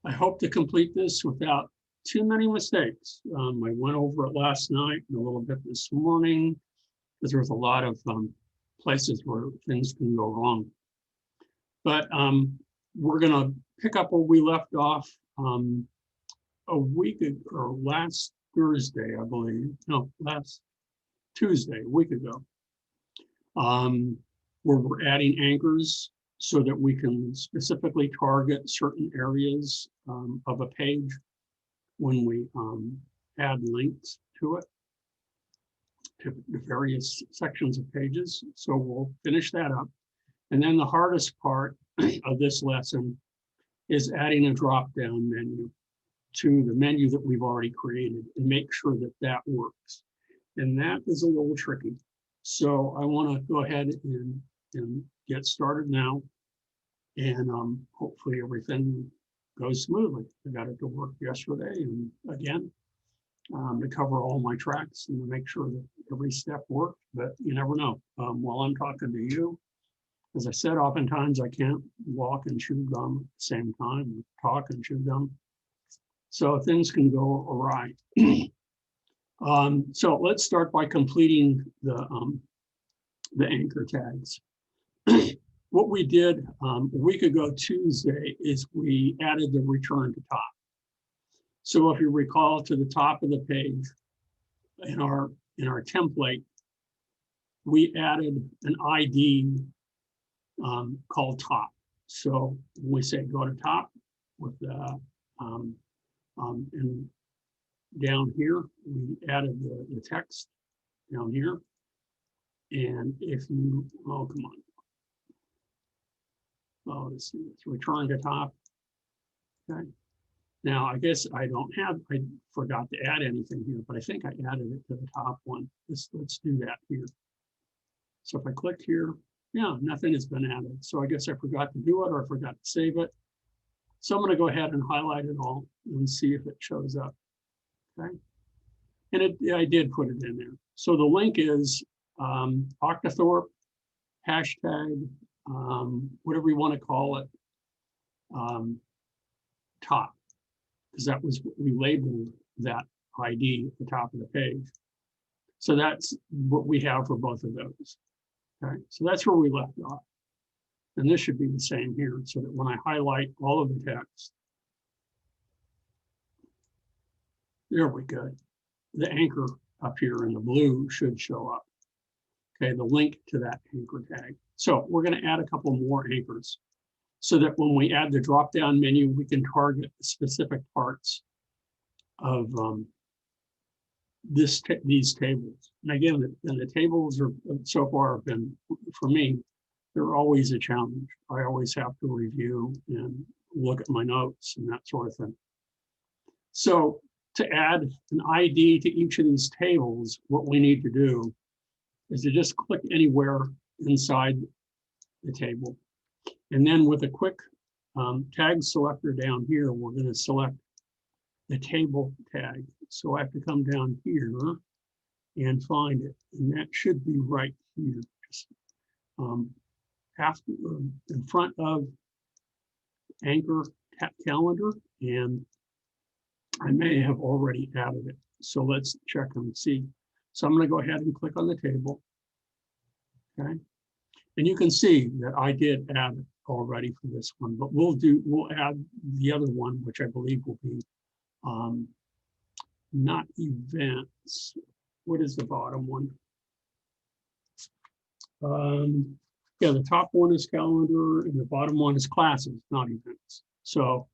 I hope to complete this without too many mistakes. I went over it last night and a little bit this morning because there's a lot of places where things can go wrong. But we're going to pick up where we left off a week ago, or last Thursday, I believe. No, last Tuesday, a week ago, where we're adding anchors so that we can specifically target certain areas of a page when we add links to it, to the various sections of pages. So we'll finish that up. And then the hardest part of this lesson is adding a drop-down menu to the menu that we've already created and make sure that that works. And that is a little tricky. So I want to go ahead and get started now. And hopefully everything goes smoothly. I got it to work yesterday and again to cover all my tracks and to make sure that every step worked, but you never know. While I'm talking to you, as I said, oftentimes I can't walk and chew gum at the same time, talk and chew gum. So things can go awry. So let's start by completing the anchor tags. What we did a week ago Tuesday is we added the return to top. So if you recall, to the top of the page in our template, we added an ID called top. So when we say go to top with the and down here, we added the text down here. And if you, oh, come on. Oh, let's see, it's return to top. Okay. Now, I guess I forgot to add anything here, but I think I added it to the top one. Let's do that here. So if I click here, yeah, nothing has been added. So I guess I forgot to do it or I forgot to save it. So I'm going to go ahead and highlight it all and see if it shows up. Okay. And I did put it in there. So the link is Octothorpe, hashtag, whatever you want to call it, top, because that was what we labeled that ID at the top of the page. So that's what we have for both of those. Okay, so that's where we left off. And this should be the same here, so that when I highlight all of the text, there we go. The anchor up here in the blue should show up. Okay, the link to that anchor tag. So we're going to add a couple more anchors so that when we add the drop-down menu, we can target specific parts of these tables. And again, the tables are so far have been, for me, they're always a challenge. I always have to review and look at my notes and that sort of thing. So to add an ID to each of these tables, what we need to do is to just click anywhere inside the table. And then with a quick tag selector down here, we're going to select the table tag. So I have to come down here and find it. And that should be right here, just after, in front of anchor calendar. And I may have already added it. So let's check and see. So I'm going to go ahead and click on the table. Okay. And you can see that I did add it already for this one, but we'll add the other one, which I believe will be not events. What is the bottom one? Yeah, the top one is calendar and the bottom one is classes, not events. So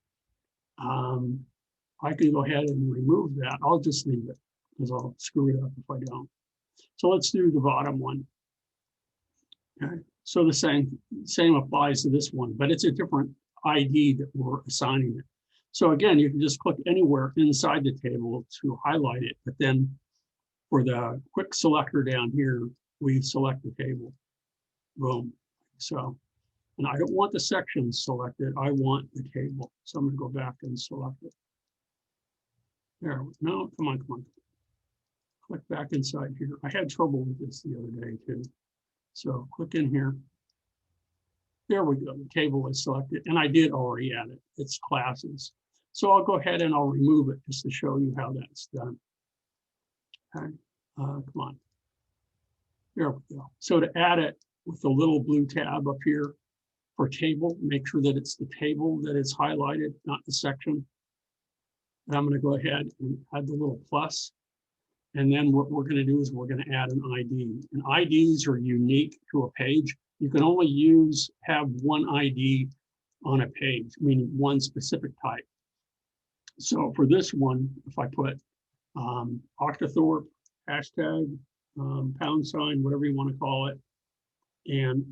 I can go ahead and remove that. I'll just leave it because I'll screw it up if I don't. So let's do the bottom one. Okay, so the same applies to this one, but it's a different ID that we're assigning it. So again, you can just click anywhere inside the table to highlight it, but then for the quick selector down here, we select the table. Boom. So, and I don't want the section selected, I want the table. So I'm going to go back and select it. There, no, come on. Click back inside here. I had trouble with this the other day too. So click in here. There we go. The table is selected, and I did already add it. It's classes. So I'll go ahead and I'll remove it just to show you how that's done. Okay, come on. There we go. So to add it with the little blue tab up here for table, make sure that it's the table that is highlighted, not the section. And I'm going to go ahead and add the little plus. And then what we're going to do is we're going to add an ID. And IDs are unique to a page. You can only have one ID on a page, meaning one specific type. So for this one, if I put Octothorpe, hashtag, #, whatever you want to call it, and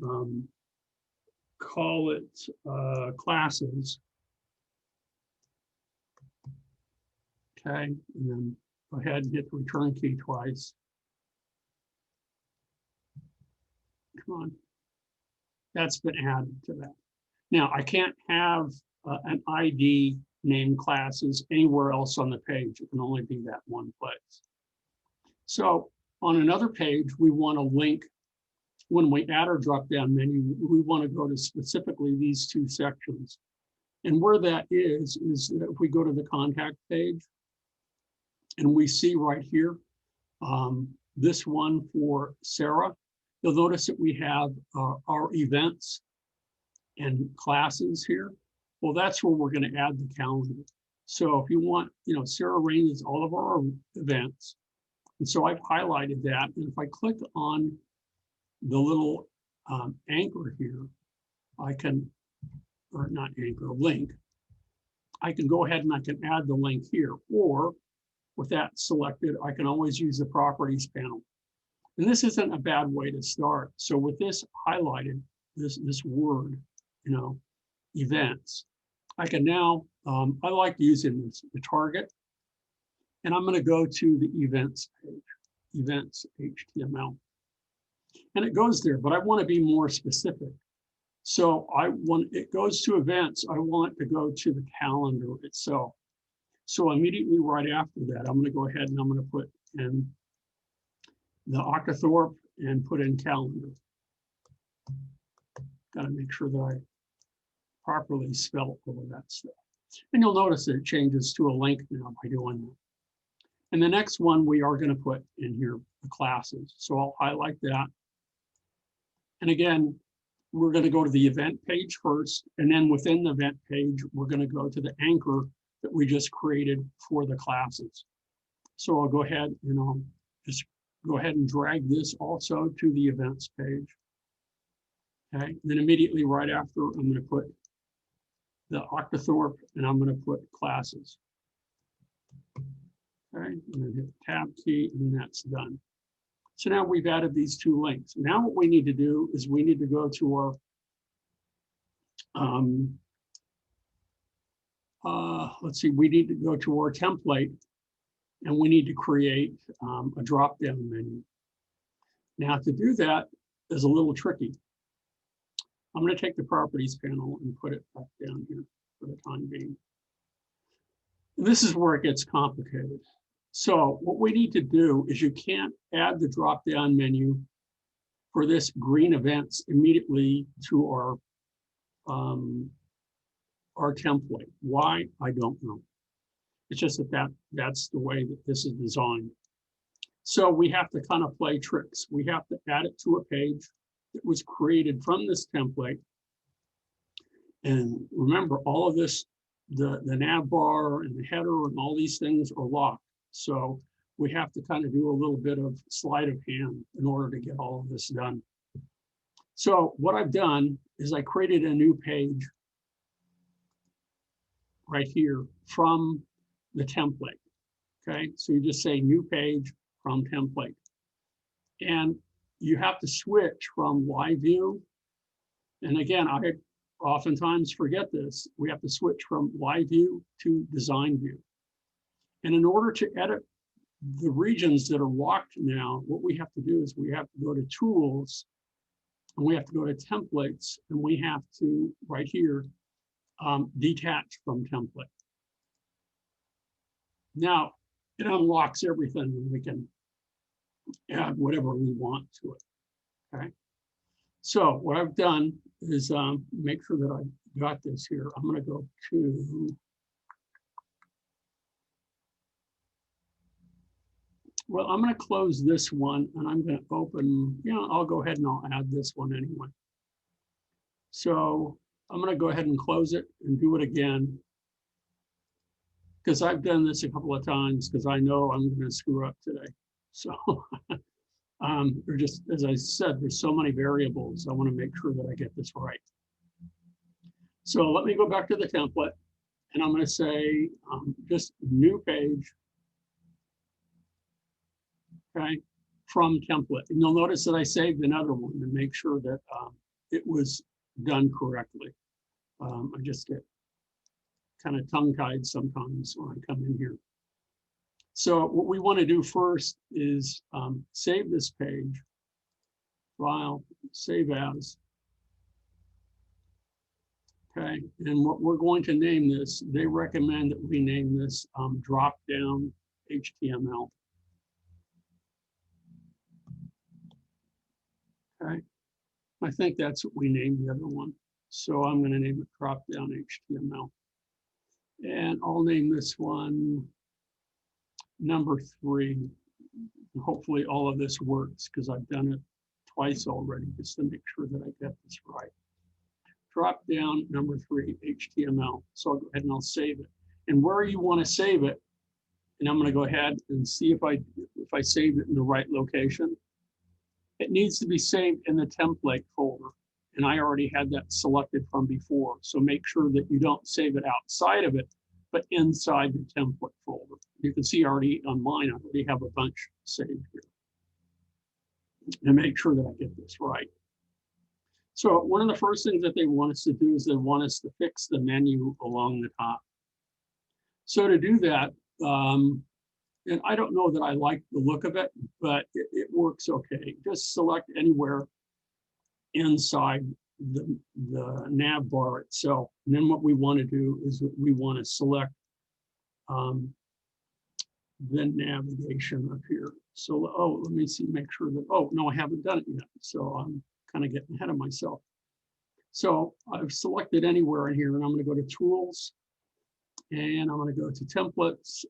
call it classes. Okay, and then go ahead and hit the return key twice. Come on. That's been added to that. Now, I can't have an ID named classes anywhere else on the page. It can only be that one place. So on another page, we want to link, when we add our drop-down menu, we want to go to specifically these two sections. And where that is that if we go to the contact page, and we see right here, this one for Sarah, you'll notice that we have our events and classes here. Well, that's where we're going to add the calendar. So if you want, Sarah arranges all of our events. And so I've highlighted that. And if I click on the little anchor here, I can, or not anchor, link, I can go ahead and I can add the link here. Or with that selected, I can always use the properties panel. And this isn't a bad way to start. So with this highlighted, this word, events, I can now, I like using the target, and I'm going to go to the events page, events HTML. And it goes there, but I want to be more specific. So it goes to events, I want to go to the calendar itself. So immediately right after that, I'm going to go ahead and I'm going to put in the Octothorpe and put in calendar. Got to make sure that I properly spell all of that stuff. And you'll notice that it changes to a link now by doing that. And the next one we are going to put in here, the classes. So I'll highlight that. And again, we're going to go to the event page first. And then within the event page, we're going to go to the anchor that we just created for the classes. So I'll go ahead and I'll just go ahead and drag this also to the events page. Okay, and then immediately right after, I'm going to put the Octothorpe and I'm going to put classes. Okay, and then hit the tab key and that's done. So now we've added these two links. Now what we need to do is we need to go to our let's see, we need to go to our template and we need to create a drop-down menu. Now to do that is a little tricky. I'm going to take the properties panel and put it back down here for the time being. And this is where it gets complicated. So what we need to do is you can't add the drop-down menu for this green events immediately to our template. Why? I don't know. It's just that's the way that this is designed. So we have to kind of play tricks. We have to add it to a page that was created from this template. And remember, all of this, the nav bar and the header and all these things are locked. So we have to kind of do a little bit of sleight of hand in order to get all of this done. So what I've done is I created a new page right here from the template. Okay, so you just say new page from template. And you have to switch from live view. And again, I oftentimes forget this. We have to switch from live view to design view. And in order to edit the regions that are locked now, what we have to do is we have to go to tools and we have to go to templates and we have to, right here, detach from template. Now, it unlocks everything and we can add whatever we want to it, okay? So what I've done is make sure that I got this here. I'm gonna go to Well, I'm going to close this one and I'm going to open, I'll go ahead and I'll add this one anyway. So I'm going to go ahead and close it and do it again, because I've done this a couple of times because I know I'm going to screw up today. So they're just, as I said, there's so many variables. I want to make sure that I get this right. So let me go back to the template and I'm going to say just new page. Okay, from template. And you'll notice that I saved another one to make sure that it was done correctly. I just get kind of tongue-tied sometimes when I come in here. So what we want to do first is save this page, file, save as. Okay, and what we're going to name this, they recommend that we name this dropdown HTML. Okay, I think that's what we named the other one. So I'm going to name it dropdown HTML. And I'll name this one number 3. Hopefully all of this works because I've done it twice already just to make sure that I get this right. Drop down number 3 HTML. So I'll go ahead and I'll save it. And where you want to save it, and I'm going to go ahead and see if I saved it in the right location. It needs to be saved in the template folder. And I already had that selected from before. So make sure that you don't save it outside of it, but inside the template folder. You can see already on mine, I already have a bunch saved here. And make sure that I get this right. So one of the first things that they want us to do is they want us to fix the menu along the top. So to do that, and I don't know that I like the look of it, but it works okay. Just select anywhere inside the nav bar itself. And then what we want to do is we want to select the navigation up here. So, let me see, make sure that, no, I haven't done it yet. So I'm kind of getting ahead of myself. So I've selected anywhere in here and I'm going to go to tools and I'm going to go to templates.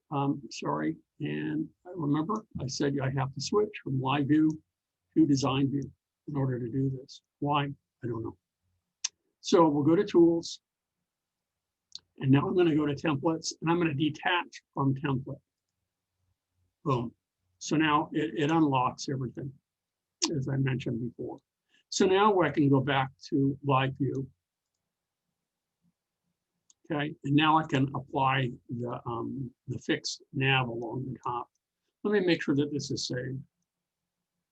And remember I said I have to switch from live view to design view in order to do this. Why? I don't know. So we'll go to tools. And now I'm going to go to templates and I'm going to detach from template. Boom. So now it unlocks everything, as I mentioned before. So now I can go back to live view. Okay, and now I can apply the fixed nav along the top. Let me make sure that this is saved,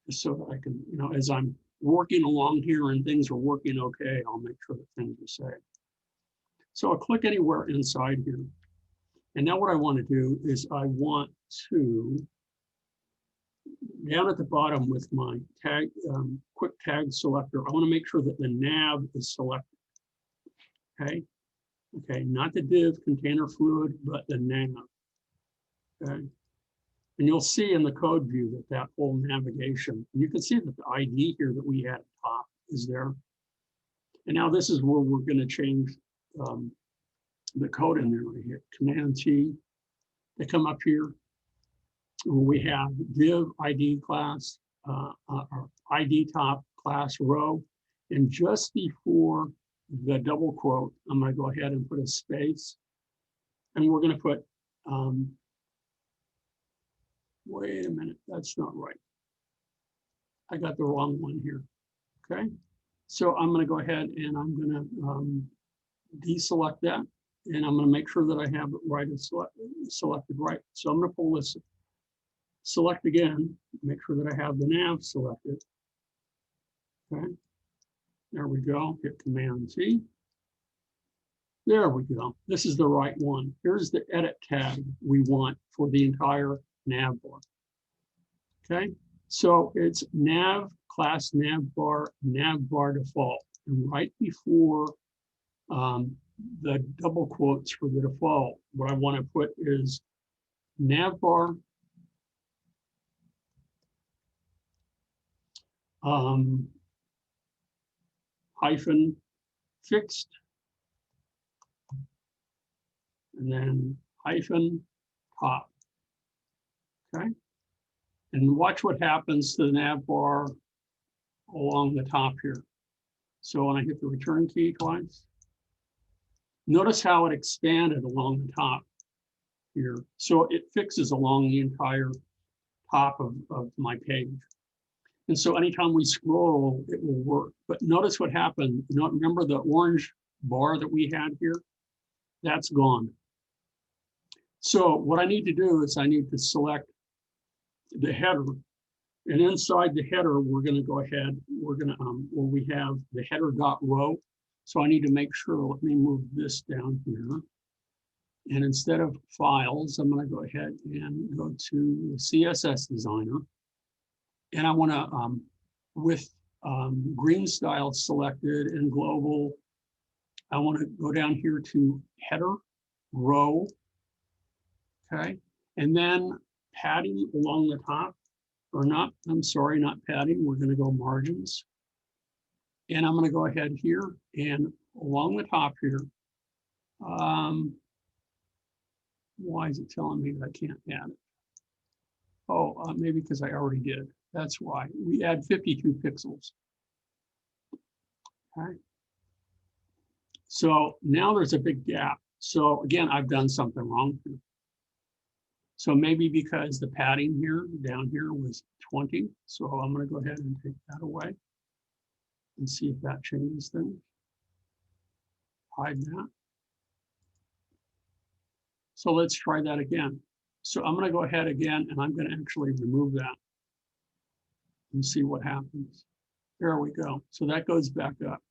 just so that I can, as I'm working along here and things are working okay, I'll make sure that things are saved. So I'll click anywhere inside here. And now what I want to do is I want to, down at the bottom with my tag, quick tag selector, I want to make sure that the nav is selected. Okay. Okay, not the div container fluid, but the nav. Okay. And you'll see in the code view that whole navigation, you can see that the ID here that we had at top is there. And now this is where we're going to change the code in there right here. Command T to come up here. We have div ID class, ID top class row, and just before the double quote, I'm going to go ahead and put a space, and we're going to put, wait a minute, that's not right. I got the wrong one here. Okay, so I'm going to go ahead and I'm going to deselect that, and I'm going to make sure that I have it right and selected right. So I'm going to pull this, select again, make sure that I have the nav selected. Okay, there we go. Hit Command T. There we go. This is the right one. Here's the edit tag we want for the entire nav bar. Okay, so it's nav class nav bar default, and right before the double quotes for the default, what I want to put is nav bar hyphen fixed, and then hyphen top. Okay, And watch what happens to the nav bar along the top here. So when I hit the return key twice, notice how it expanded along the top here. So it fixes along the entire top of my page. And so anytime we scroll, it will work. But notice what happened. Remember the orange bar that we had here? That's gone. So what I need to do is I need to select the header. And inside the header, we're going to go ahead, we're going to, where we have the header.row. So I need to make sure, let me move this down here. And instead of files, I'm going to go ahead and go to CSS Designer. And I want to, with green style selected and global, I want to go down here to header, row, okay? And then padding along the top, or not, I'm sorry, not padding, we're going to go margins. And I'm going to go ahead here and along the top here, why is it telling me that I can't add it? Oh, maybe because I already did. That's why. We add 52 pixels. Okay. So now there's a big gap. So again, I've done something wrong here. So maybe because the padding here, down here was 20. So I'm going to go ahead and take that away and see if that changes things. Hide that. So let's try that again. So I'm going to go ahead again, and I'm going to actually remove that and see what happens. There we go. So that goes back up.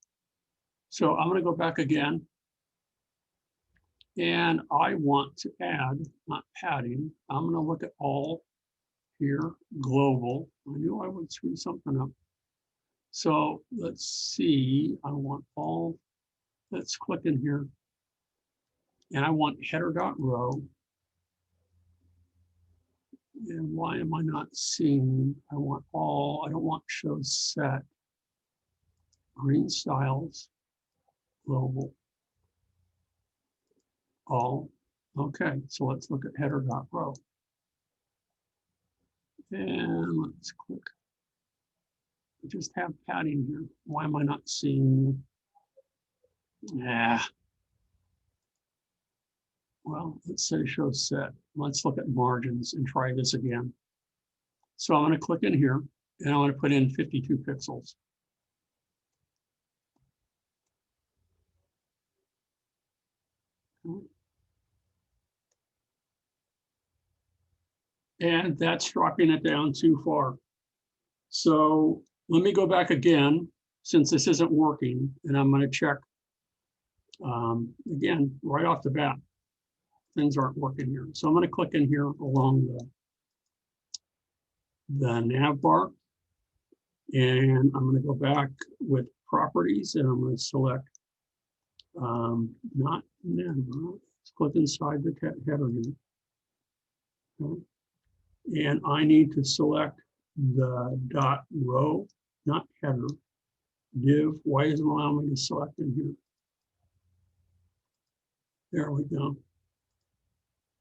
So I'm going to go back again. And I want to add, not padding, I'm going to look at all here, global. I knew I would screw something up. So let's see, I want all, let's click in here. And I want header.row. And why am I not seeing, I want all, I don't want show set, green styles, global, all. Okay, so let's look at header.row. And let's click. Just have padding here. Why am I not seeing? Well, let's say show set. Let's look at margins and try this again. So I'm going to click in here and I want to put in 52 pixels. And that's dropping it down too far. So let me go back again, since this isn't working, and I'm going to check again, right off the bat. Things aren't working here. So I'm going to click in here along the nav bar. And I'm going to go back with properties and I'm going to select not nav. Let's click inside the header here. Okay. And I need to select the dot row, not header, div. Why isn't it allowing me to select in here? There we go.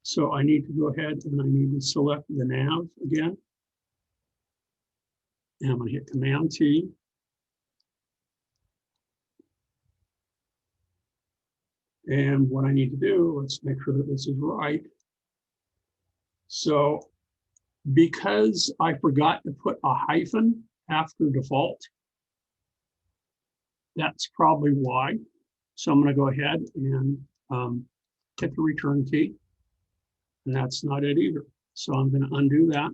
So I need to go ahead and I need to select the nav again. And I'm going to hit Command T. And what I need to do, let's make sure that this is right. So because I forgot to put a hyphen after default, that's probably why. So I'm going to go ahead and hit the return key. And that's not it either. So I'm going to undo that.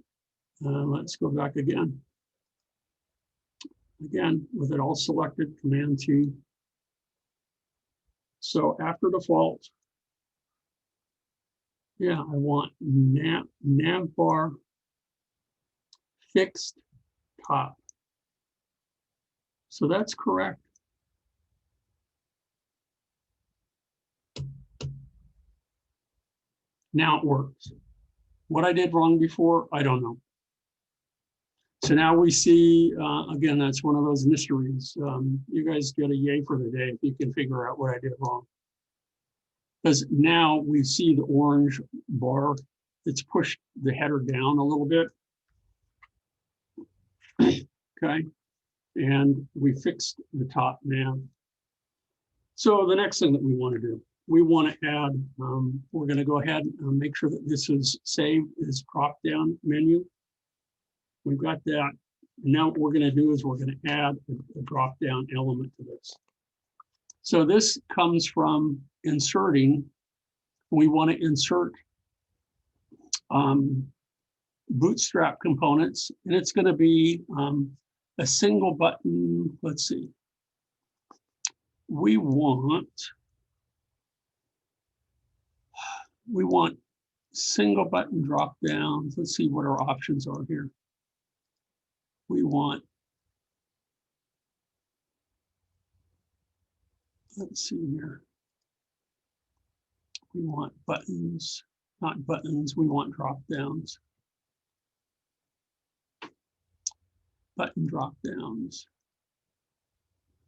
Let's go back again. Again, with it all selected, Command T. So after default, yeah, I want nav bar fixed top. So that's correct. Now it works. What I did wrong before, I don't know. So now we see, again, that's one of those mysteries. You guys get a yay for the day if you can figure out what I did wrong. Because now we see the orange bar, it's pushed the header down a little bit. okay? And we fixed the top nav. So the next thing that we want to do, we want to add, we're going to go ahead and make sure that this is saved as drop-down menu. We've got that. Now what we're going to do is we're going to add a drop-down element to this. So this comes from inserting. We want to insert Bootstrap Components, and it's going to be a single button. Let's see. We want single button drop downs. Let's see what our options are here. We want, let's see here. We want buttons, not buttons. We want drop downs. Button drop downs.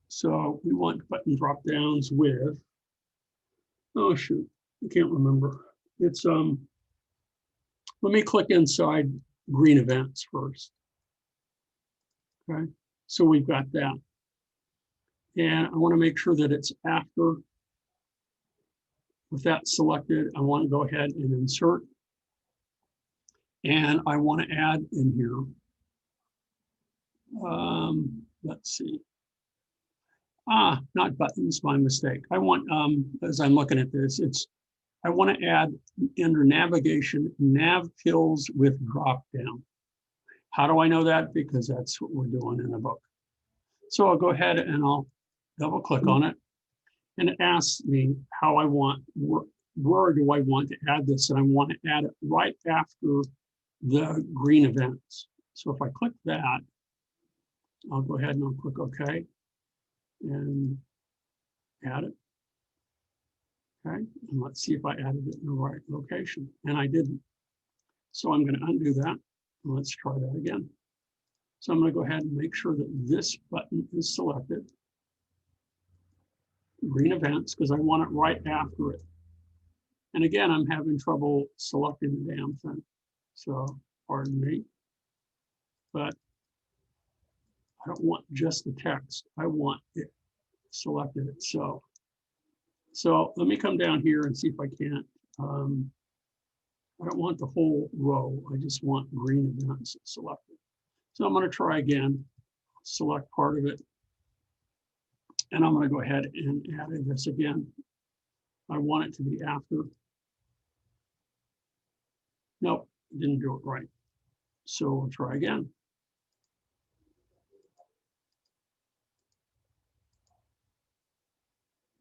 So we want button drop downs with, oh shoot, I can't remember. It's, let me click inside green events first. Okay, so we've got that. And I want to make sure that it's after. With that selected, I want to go ahead and insert. And I want to add in here, let's see. Not buttons, my mistake. I want, as I'm looking at this, I want to add under Navigation Nav Pills with drop down. How do I know that? Because that's what we're doing in the book. So I'll go ahead and I'll double click on it, and it asks me how I want, where do I want to add this? And I want to add it right after the green events. So if I click that, I'll go ahead and I'll click OK and add it. Okay, and let's see if I added it in the right location. And I didn't. So I'm going to undo that. Let's try that again. So I'm going to go ahead and make sure that this button is selected. Green events, because I want it right after it. And again, I'm having trouble selecting the damn thing. So pardon me. But I don't want just the text. I want it selected itself. So let me come down here and see if I can't. I don't want the whole row. I just want green events selected. So I'm going to try again, select part of it. And I'm going to go ahead and add this again. I want it to be after. Nope, didn't do it right. So we'll try again.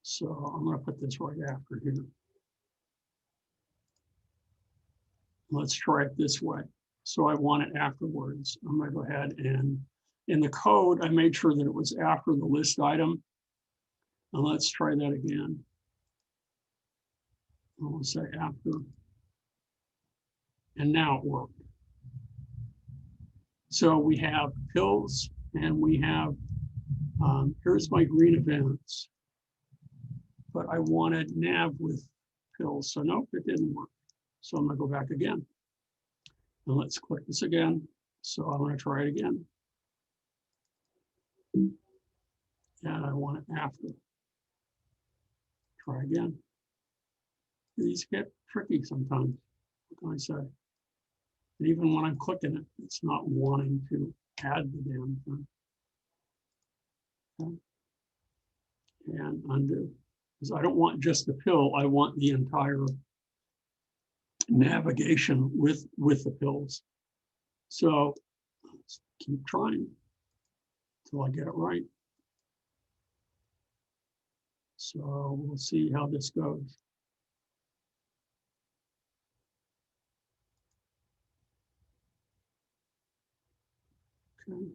So I'm going to put this right after here. Let's try it this way. So I want it afterwards. I'm going to go ahead and in the code, I made sure that it was after the list item. And let's try that again. I'll say after. And now it worked. So we have pills and we have, here's my green events. But I wanted nav with pills. So nope, it didn't work. So I'm going to go back again. And let's click this again. So I'm going to try it again. And I want it after. Try again. These get tricky sometimes. What can I say? And even when I'm clicking it, it's not wanting to add the damn thing. Okay. And undo. Because I don't want just the pill, I want the entire navigation with the pills. So let's keep trying until I get it right. So we'll see how this goes. Okay.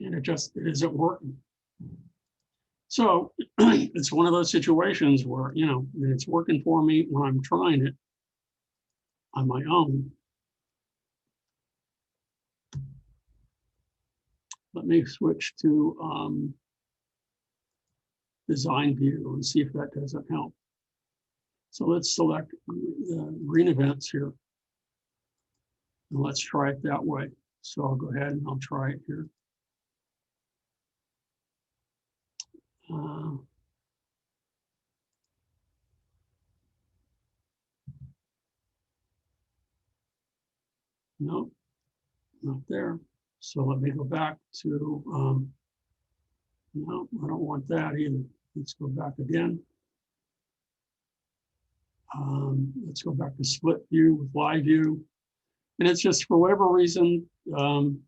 And it isn't working. So it's one of those situations where, you know, it's working for me when I'm trying it on my own. Let me switch to design view and see if that doesn't help. So let's select green events here. And let's try it that way. So I'll go ahead and I'll try it here. No, not there. So let me go back to, no, I don't want that either. Let's go back again. Let's go back to split view with live view. And it's just for whatever reason, I'm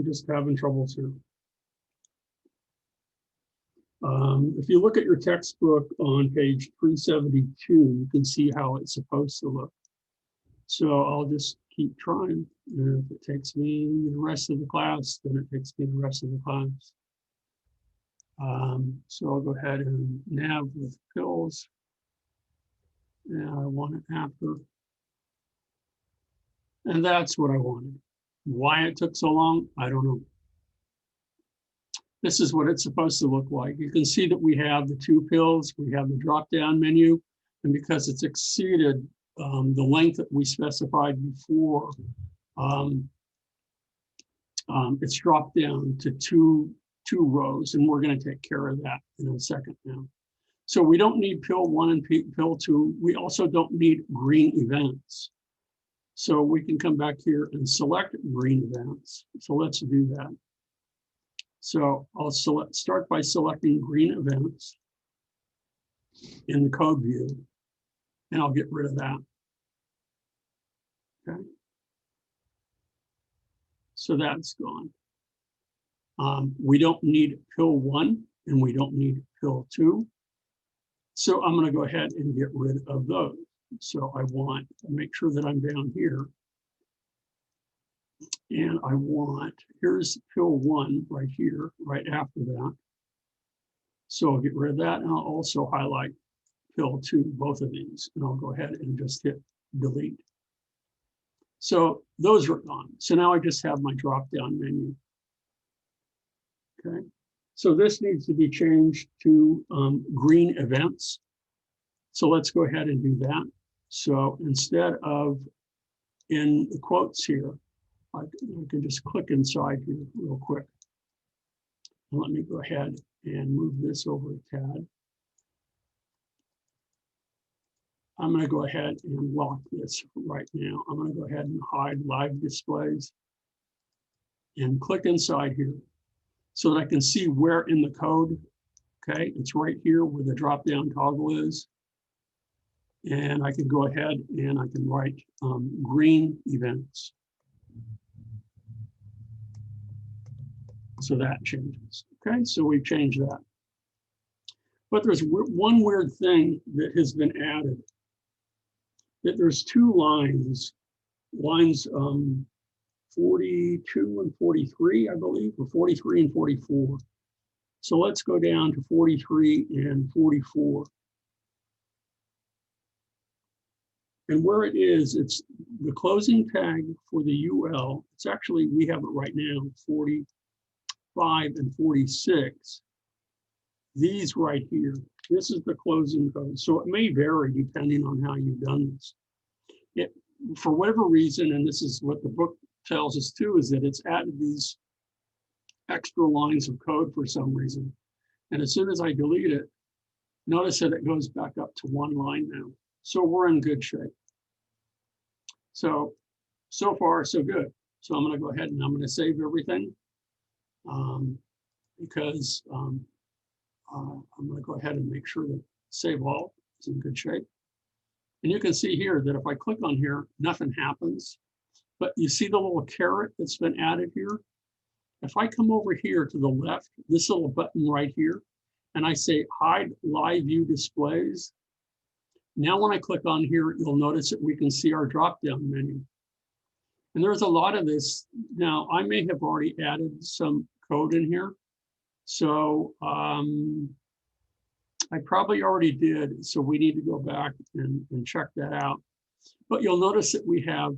just having troubles here. If you look at your textbook on page 372, you can see how it's supposed to look. So I'll just keep trying. And if it takes me the rest of the class, then it takes me the rest of the class. So I'll go ahead and nav with pills. And I want it after. And that's what I wanted. Why it took so long, I don't know. This is what it's supposed to look like. You can see that we have the 2 pills, we have the drop-down menu, and because it's exceeded the length that we specified before, it's dropped down to two rows, and we're going to take care of that in a second now. So we don't need pill 1 and pill 2. We also don't need green events. So we can come back here and select green events. So let's do that. So I'll start by selecting green events in the code view, and I'll get rid of that. Okay. So that's gone. We don't need pill 1 and we don't need pill 2. So I'm going to go ahead and get rid of those. So I want to make sure that I'm down here. And I want, here's pill 1 right here, right after that. So I'll get rid of that, and I'll also highlight pill 2, both of these, and I'll go ahead and just hit delete. So those are gone. So now I just have my drop-down menu. Okay, so this needs to be changed to green events. So let's go ahead and do that. So instead of in the quotes here, I can just click inside here real quick. And let me go ahead and move this over a tad. I'm going to go ahead and lock this right now. I'm going to go ahead and hide live displays and click inside here so that I can see where in the code. Okay, it's right here where the drop-down toggle is. And I can go ahead and I can write green events. So that changes. Okay, so we've changed that. But there's one weird thing that has been added. That there's 2 lines 42 and 43, I believe, or 43 and 44. So let's go down to 43 and 44. And where it is, it's the closing tag for the UL. It's actually, we have it right now, 45 and 46. These right here, this is the closing code. So it may vary depending on how you've done this. For whatever reason, and this is what the book tells us too, is that it's added these extra lines of code for some reason. And as soon as I delete it, notice that it goes back up to 1 line now. So we're in good shape. So far, so good. So I'm going to go ahead and I'm going to save everything because I'm going to go ahead and make sure that save all is in good shape. And you can see here that if I click on here, nothing happens. But you see the little caret that's been added here? If I come over here to the left, this little button right here, and I say hide live view displays, now when I click on here, you'll notice that we can see our drop-down menu. And there's a lot of this. Now, I may have already added some code in here. So I probably already did. So we need to go back and check that out. But you'll notice that we have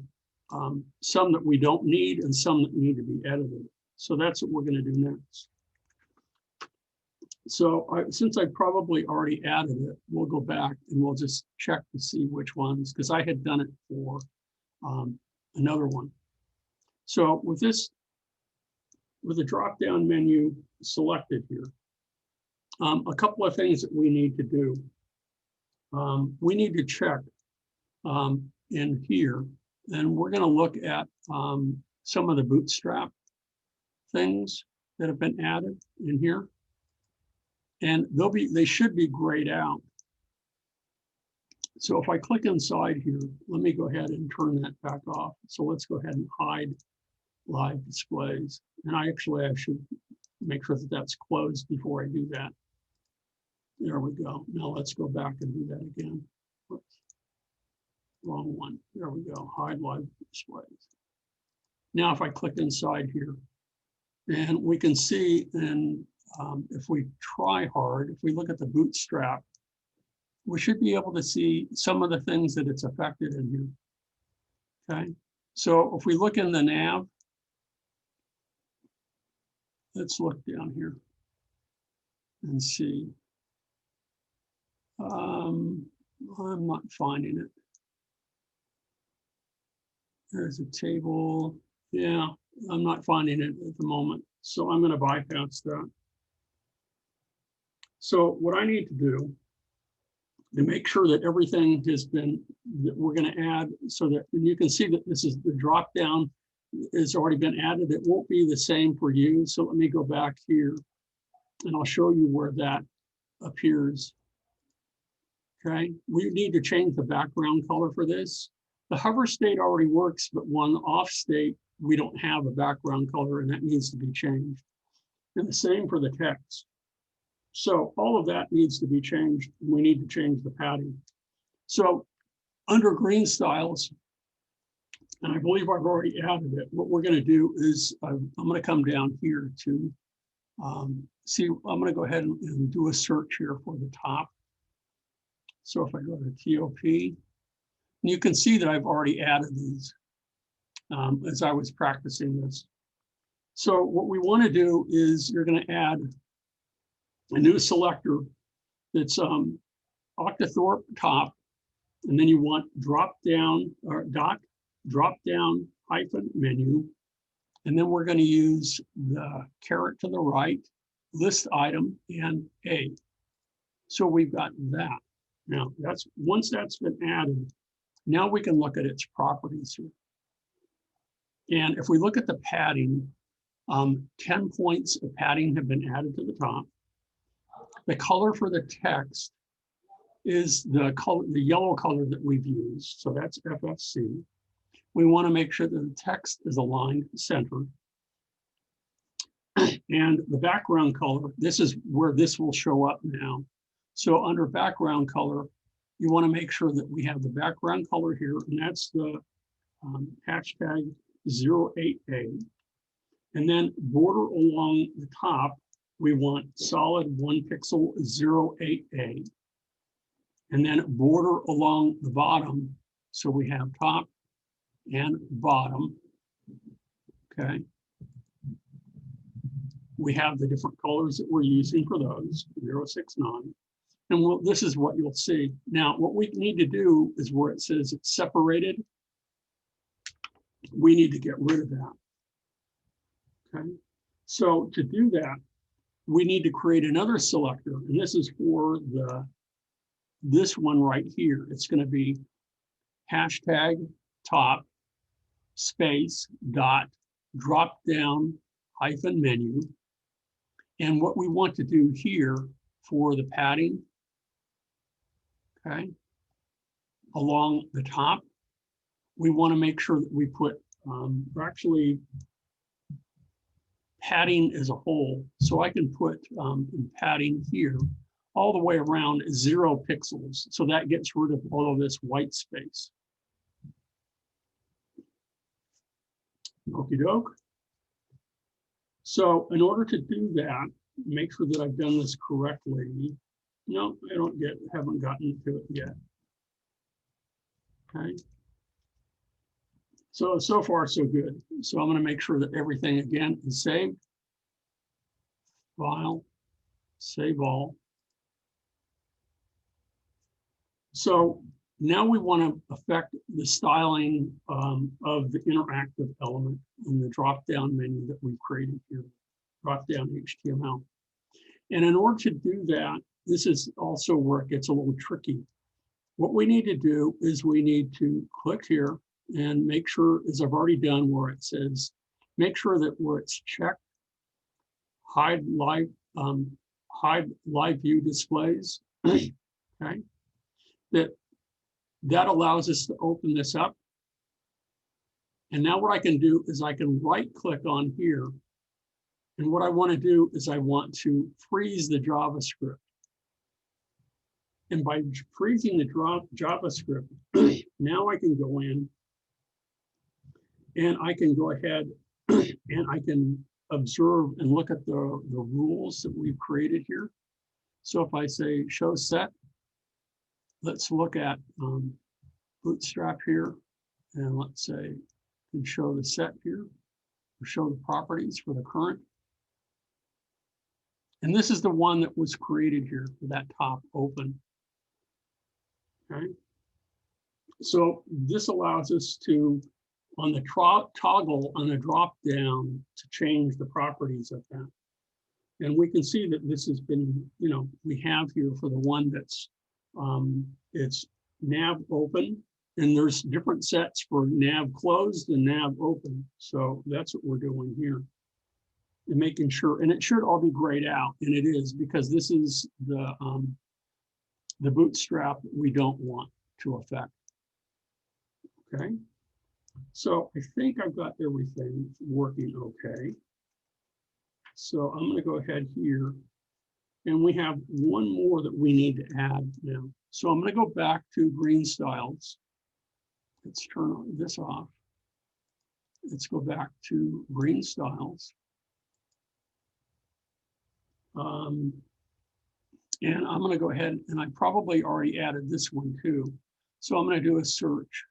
some that we don't need and some that need to be edited. So that's what we're going to do next. So since I probably already added it, we'll go back and we'll just check to see which ones, because I had done it for another one. So with this, with the drop-down menu selected here, a couple of things that we need to do. We need to check in here, and we're going to look at some of the Bootstrap things that have been added in here, and they should be grayed out. So if I click inside here, let me go ahead and turn that back off. So let's go ahead and hide live displays. And I should make sure that that's closed before I do that. There we go. Now let's go back and do that again. Oops. Wrong one. There we go. Hide live displays. Now if I click inside here, and we can see, and if we try hard, if we look at the Bootstrap, we should be able to see some of the things that it's affected in here. Okay, so if we look in the nav, let's look down here and see. I'm not finding it. There's a table. Yeah, I'm not finding it at the moment. So I'm going to bypass that. So what I need to do to make sure that everything has been, that we're going to add, so that, and you can see that this is the drop down has already been added. It won't be the same for you. So let me go back here and I'll show you where that appears. Okay, we need to change the background color for this. The hover state already works, but one off state, we don't have a background color, and that needs to be changed. And the same for the text. So all of that needs to be changed. We need to change the padding. So under green styles, and I believe I've already added it, what we're going to do is I'm going to come down here to see, I'm going to go ahead and do a search here for the top. So if I go to TOP, you can see that I've already added these as I was practicing this. So what we want to do is you're going to add a new selector that's octathorpe top, and then you want drop down or drop down hyphen menu, and then we're going to use the caret to the right, list item, and A. So we've got that. Now that's, once that's been added, now we can look at its properties here. And if we look at the padding, 10 points of padding have been added to the top. The color for the text is the color, the yellow color that we've used. So that's FFC. We want to make sure that the text is aligned center. And the background color, this is where this will show up now. So under background color, you want to make sure that we have the background color here, and that's the hashtag 08A. And then border along the top, we want solid 1 pixel 08A. And then border along the bottom, so we have top and bottom. Okay. We have the different colors that we're using for those, 069. And this is what you'll see. Now, what we need to do is where it says it's separated, we need to get rid of that. Okay. So to do that, we need to create another selector. And this is for this one right here. It's going to be hashtag top space dot drop down hyphen menu. And what we want to do here for the padding, okay, along the top, we want to make sure that we put actually padding as a whole. So I can put padding here all the way around 0 pixels. So that gets rid of all of this white space. Okie doke. So in order to do that, make sure that I've done this correctly. No, I haven't gotten to it yet. Okay. So far, so good. So I'm going to make sure that everything again is saved. File, Save all. So now we want to affect the styling of the interactive element in the drop-down menu that we've created here, drop-down HTML. And in order to do that, this is also where it gets a little tricky. What we need to do is we need to click here and make sure, as I've already done, where it says, make sure that where it's checked, hide live view displays, okay? That allows us to open this up. And now what I can do is I can right click on here. And what I want to do is I want to freeze the JavaScript. And by freezing the JavaScript, now I can go in and I can go ahead and I can observe and look at the rules that we've created here. So if I say show set, let's look at Bootstrap here, and let's say and show the set here, or show the properties for the current. And this is the one that was created here for that top open. Okay. So this allows us to, on the toggle on the drop down, to change the properties of that. And we can see that this has been, we have here for the one that's, it's nav open, and there's different sets for nav closed and nav open. So that's what we're doing here. And making sure, and it should all be grayed out, and it is, because this is the bootstrap we don't want to affect. Okay, so I think I've got everything working okay. So I'm going to go ahead here, and we have one more that we need to add now. So I'm going to go back to green styles. Let's turn this off. Let's go back to green styles. And I'm going to go ahead, and I probably already added this one too. So I'm going to do a search.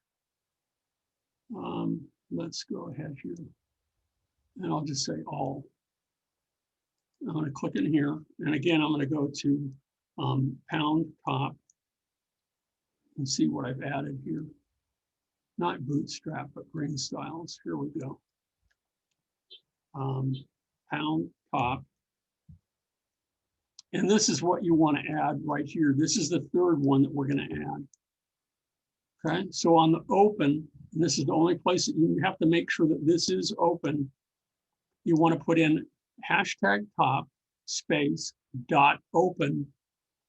Let's go ahead here, and I'll just say all. I'm going to click in here, and again, I'm going to go to pound top and see what I've added here. Not Bootstrap, but green styles. Here we go. Pound top. And this is what you want to add right here. This is the third one that we're going to add. Okay, so on the open, and this is the only place that you have to make sure that this is open, you want to put in hashtag top space dot open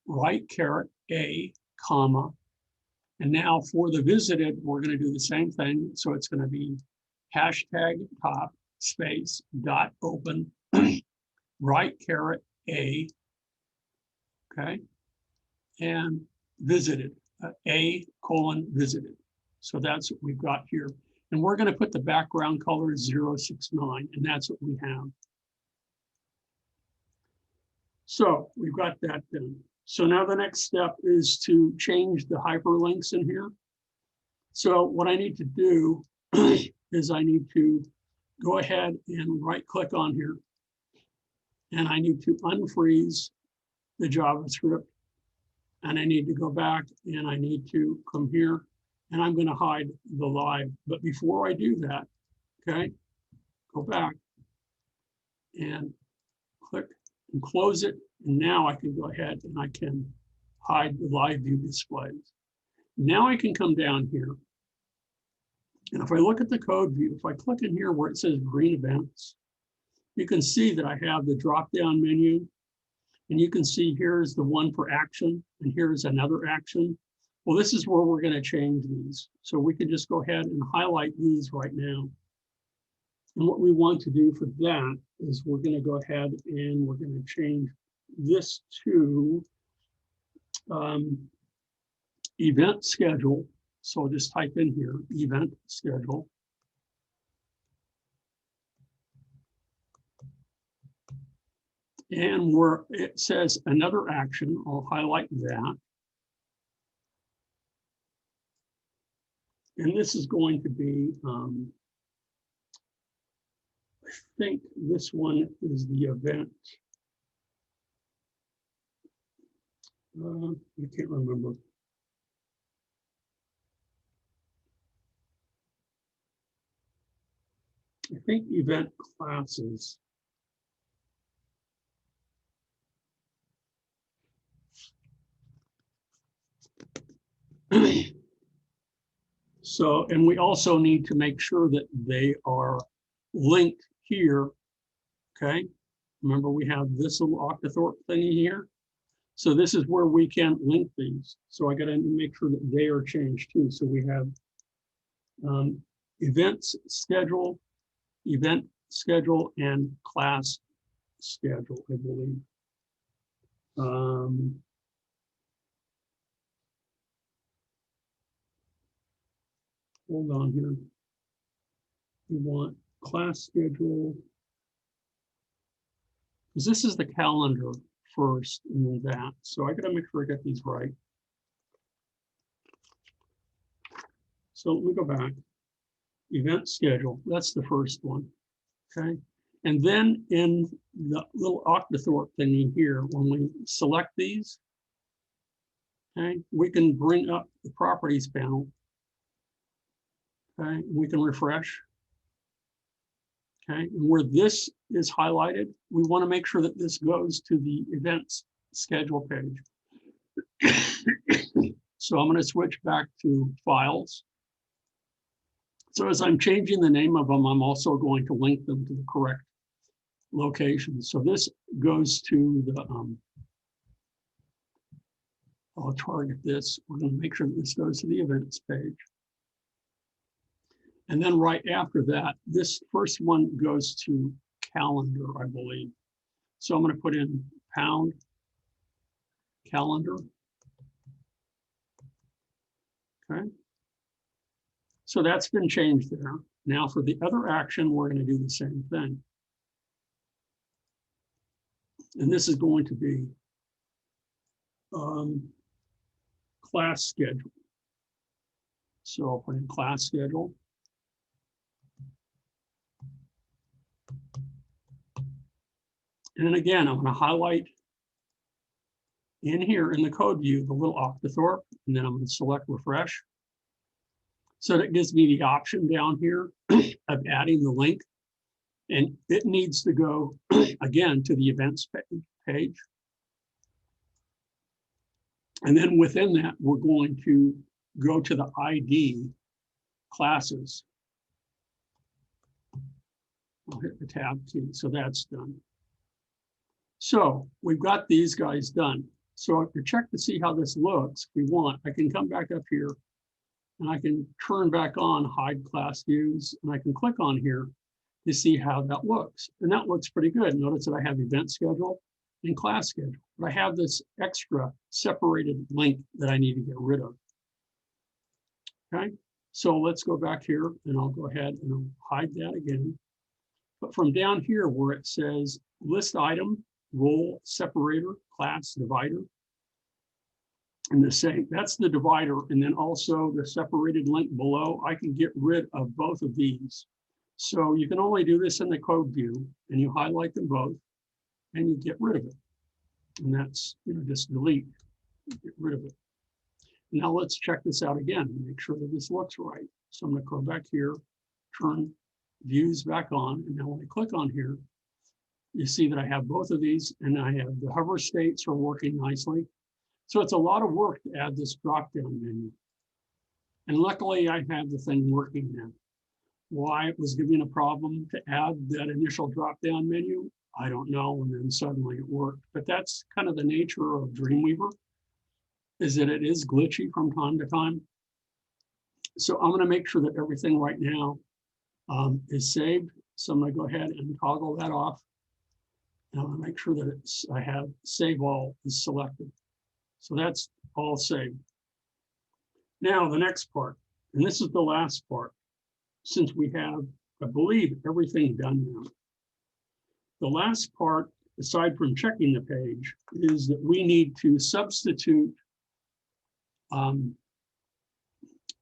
right caret a comma. And now for the visited, we're going to do the same thing. So it's going to be hashtag top space dot open right caret a, okay, and visited, a colon visited. So that's what we've got here. And we're going to put the background color 069, and that's what we have. So we've got that done. So now the next step is to change the hyperlinks in here. So what I need to do is I need to go ahead and right click on here, and I need to unfreeze the JavaScript, and I need to go back and I need to come here, and I'm going to hide the live. But before I do that, okay, go back and click and close it. And now I can go ahead and I can hide the live view displays. Now I can come down here. And if I look at the code view, if I click in here where it says green events, you can see that I have the drop-down menu. And you can see here's the one for action, and here's another action. Well, this is where we're going to change these. So we can just go ahead and highlight these right now. And what we want to do for that is we're going to go ahead and we're going to change this to event schedule. So I'll just type in here, event schedule. And where it says another action, I'll highlight that. And this is going to be, I think this one is the event. I can't remember. I think event classes. So, and we also need to make sure that they are linked here. Okay. Remember, we have this little octothorpe thingy here. So this is where we can link these. So I got to make sure that they are changed too. So we have events schedule, event schedule, and class schedule, I believe. Hold on here. We want class schedule, because this is the calendar first and then that. So I got to make sure I get these right. So let me go back. Event schedule, that's the first one. Okay. And then in the little octothorpe thingy here, when we select these, okay, we can bring up the properties panel. Okay, we can refresh. Okay, and where this is highlighted, we want to make sure that this goes to the events schedule page. So I'm going to switch back to files. So as I'm changing the name of them, I'm also going to link them to the correct location. So this goes to the, I'll target this. We're going to make sure that this goes to the events page. And then right after that, this first one goes to calendar, I believe. So I'm going to put in pound calendar. Okay. So that's been changed there. Now for the other action, we're going to do the same thing. And this is going to be class schedule. So I'll put in class schedule. And then again, I'm going to highlight in here in the code view, the little octothorpe, and then I'm going to select refresh. So that gives me the option down here of adding the link. And it needs to go again to the events page. And then within that, we're going to go to the ID classes. I'll hit the tab key, so that's done. So we've got these guys done. So if you check to see how this looks, if we want, I can come back up here and I can turn back on hide class views, and I can click on here to see how that looks. And that looks pretty good. Notice that I have event schedule and class schedule, but I have this extra separated link that I need to get rid of. Okay, so let's go back here and I'll go ahead and I'll hide that again. But from down here where it says list item, role separator, class divider, and the same, that's the divider. And then also the separated link below, I can get rid of both of these. So you can only do this in the code view, and you highlight them both and you get rid of it. And that's, just delete, get rid of it. Now let's check this out again and make sure that this looks right. So I'm going to go back here, turn views back on. And now when I click on here, you see that I have both of these, and I have the hover states are working nicely. So it's a lot of work to add this drop-down menu. And luckily I have the thing working now. Why it was giving a problem to add that initial drop-down menu, I don't know, and then suddenly it worked. But that's kind of the nature of Dreamweaver, is that it is glitchy from time to time. So I'm going to make sure that everything right now is saved. So I'm going to go ahead and toggle that off. And I'm going to make sure that I have save all is selected. So that's all saved. Now the next part, and this is the last part, since we have, I believe, everything done now. The last part, aside from checking the page, is that we need to substitute.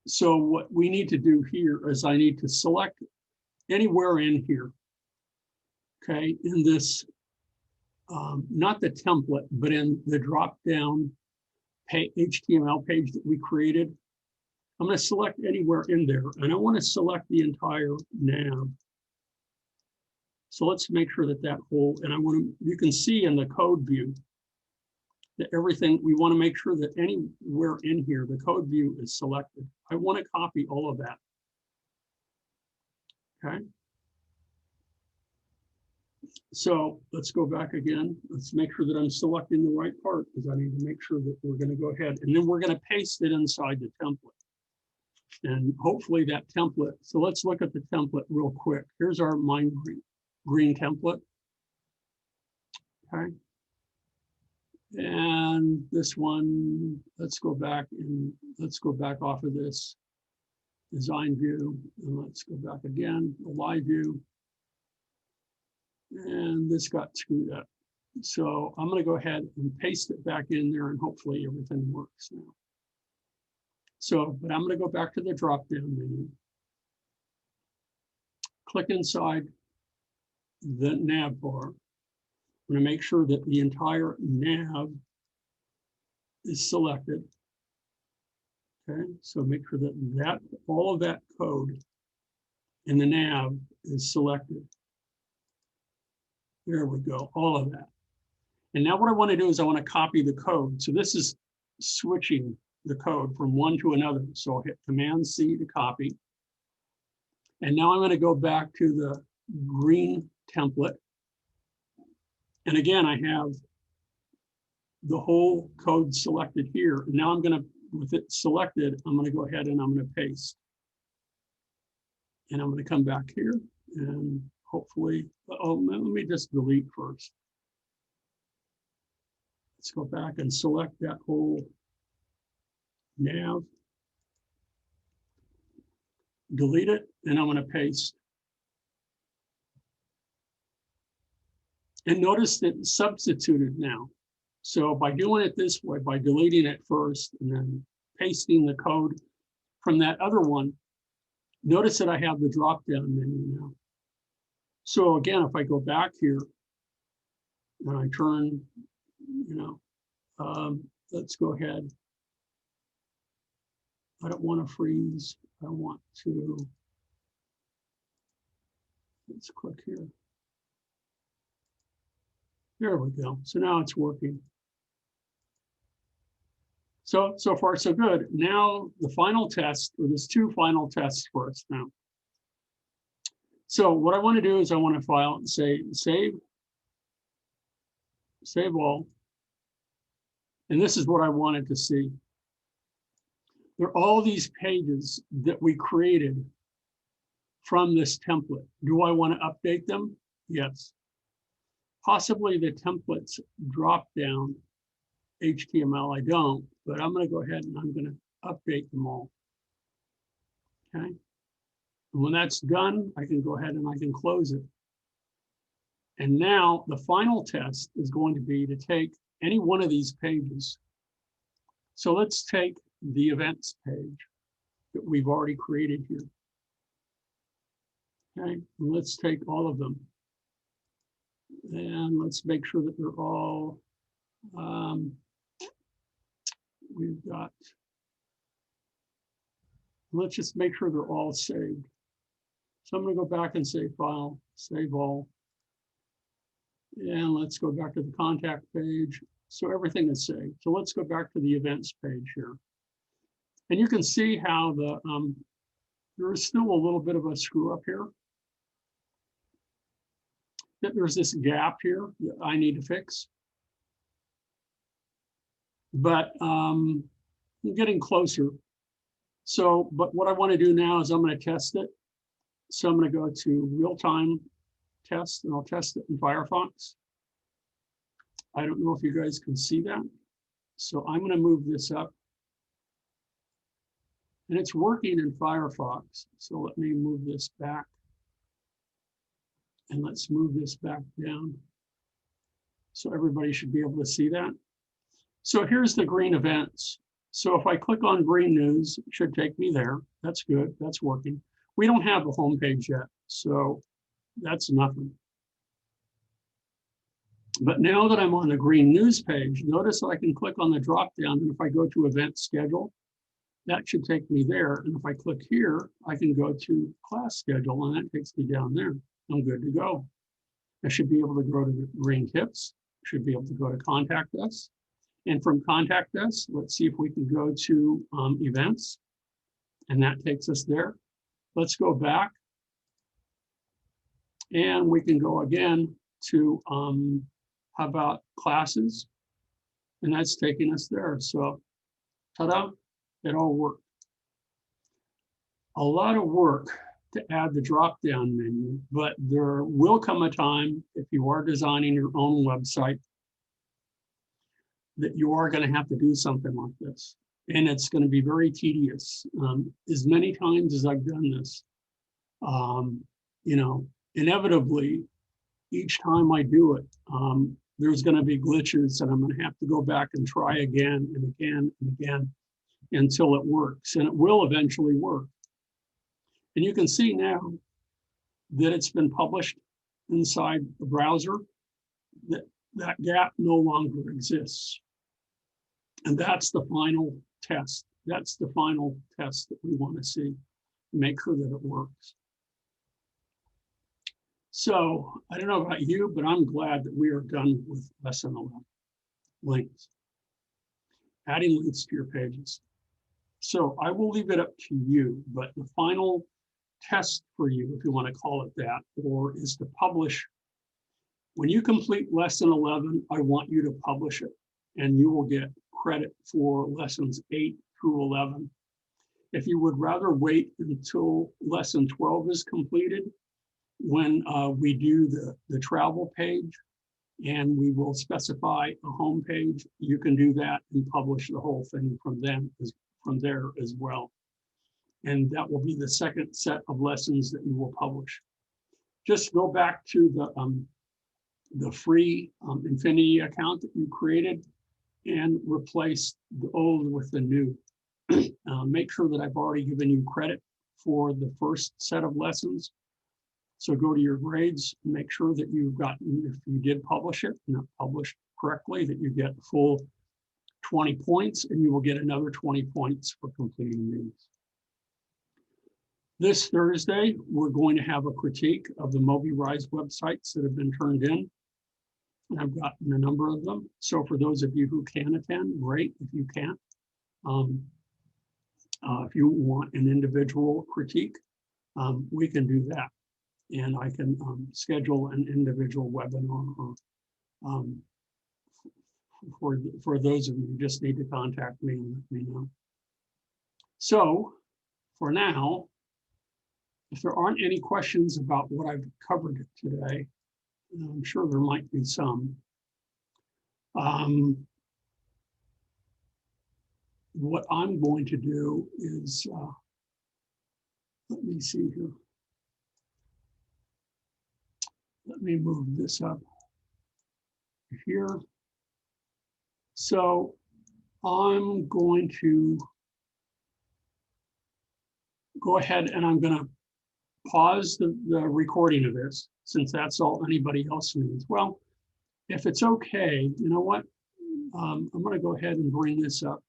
So what we need to do here is I need to select anywhere in here, okay, in this, not the template, but in the drop down HTML page that we created. I'm going to select anywhere in there, and I want to select the entire nav. So let's make sure that that whole, and I want to, you can see in the code view that everything, we want to make sure that anywhere in here, the code view is selected. I want to copy all of that. Okay. So let's go back again. Let's make sure that I'm selecting the right part, because I need to make sure that we're going to go ahead, and then we're going to paste it inside the template. And hopefully that template, so let's look at the template real quick. Here's our mine green template. Okay. And this one, let's go back off of this design view, and let's go back again, the live view. And this got screwed up. So I'm going to go ahead and paste it back in there, and hopefully everything works now. So, but I'm going to go back to the drop-down menu. Click inside the nav bar. I'm going to make sure that the entire nav is selected. Okay, so make sure that all of that code in the nav is selected. There we go, all of that. And now what I want to do is I want to copy the code. So this is switching the code from one to another. So I'll hit Command-C to copy. And now I'm going to go back to the green template. And again, I have the whole code selected here. Now I'm going to, with it selected, I'm going to go ahead and I'm going to paste. And I'm going to come back here and hopefully, oh, let me just delete first. Let's go back and select that whole nav. Delete it, and I'm going to paste. And notice that it's substituted now. So by doing it this way, by deleting it first and then pasting the code from that other one, notice that I have the drop-down menu now. So again, if I go back here and I turn, let's go ahead. I don't want to freeze. I want to, let's click here. There we go. So now it's working. So far so good. Now the final test, or there's two final tests for us now. So what I want to do is I want to file and say save all. And this is what I wanted to see. There are all these pages that we created from this template. Do I want to update them? Yes. Possibly the templates drop down HTML, I don't, but I'm going to go ahead and I'm going to update them all. Okay. And when that's done, I can go ahead and I can close it. And now the final test is going to be to take any one of these pages. So let's take the events page that we've already created here. Okay, and let's take all of them. And let's make sure that they're all, we've got, let's just make sure they're all saved. So I'm going to go back and say File, Save All. And let's go back to the contact page. So everything is saved. So let's go back to the events page here. And you can see how the there is still a little bit of a screw up here. That there's this gap here that I need to fix. But I'm getting closer. So, but what I want to do now is I'm going to test it. So I'm going to go to real-time test, and I'll test it in Firefox. I don't know if you guys can see that. So I'm going to move this up. And it's working in Firefox. So let me move this back. And let's move this back down. So everybody should be able to see that. So here's the green events. So if I click on green news, it should take me there. That's good, that's working. We don't have a home page yet, so that's nothing. But now that I'm on the green news page, notice that I can click on the drop down, and if I go to event schedule, that should take me there. And if I click here, I can go to class schedule, and that takes me down there. I'm good to go. I should be able to go to the green tips, should be able to go to contact us. And from contact us, let's see if we can go to events, and that takes us there. Let's go back, and we can go again to how about classes, and that's taking us there. So ta-da, it all worked. A lot of work to add the drop-down menu, but there will come a time, if you are designing your own website, that you are going to have to do something like this. And it's going to be very tedious. As many times as I've done this, you know, inevitably, each time I do it, there's going to be glitches, and I'm going to have to go back and try again and again and again until it works. And it will eventually work. And you can see now that it's been published inside the browser, that gap no longer exists. And that's the final test. That's the final test that we want to see, make sure that it works. So I don't know about you, but I'm glad that we are done with lesson 11, links, adding links to your pages. So I will leave it up to you, but the final test for you, if you want to call it that, or is to publish. When you complete lesson 11, I want you to publish it, and you will get credit for lessons 8 through 11. If you would rather wait until lesson 12 is completed, when we do the travel page, and we will specify a home page, you can do that and publish the whole thing from there as well. And that will be the second set of lessons that you will publish. Just go back to the free Infinity account that you created and replace the old with the new. Make sure that I've already given you credit for the first set of lessons. So go to your grades, make sure that you've gotten, if you did publish it, not published correctly, that you get full 20 points, and you will get another 20 points for completing these. This Thursday, we're going to have a critique of the MobiRise websites that have been turned in. And I've gotten a number of them. So for those of you who can attend, great. If you can't, if you want an individual critique, we can do that. And I can schedule an individual webinar, or for those of you who just need to contact me and let me know. So for now, if there aren't any questions about what I've covered today, and I'm sure there might be some, what I'm going to do is, let me see here. Let me move this up here. So I'm going to go ahead and I'm going to pause the recording of this, since that's all anybody else needs. Well, if it's okay, you know what? I'm going to go ahead and bring this up.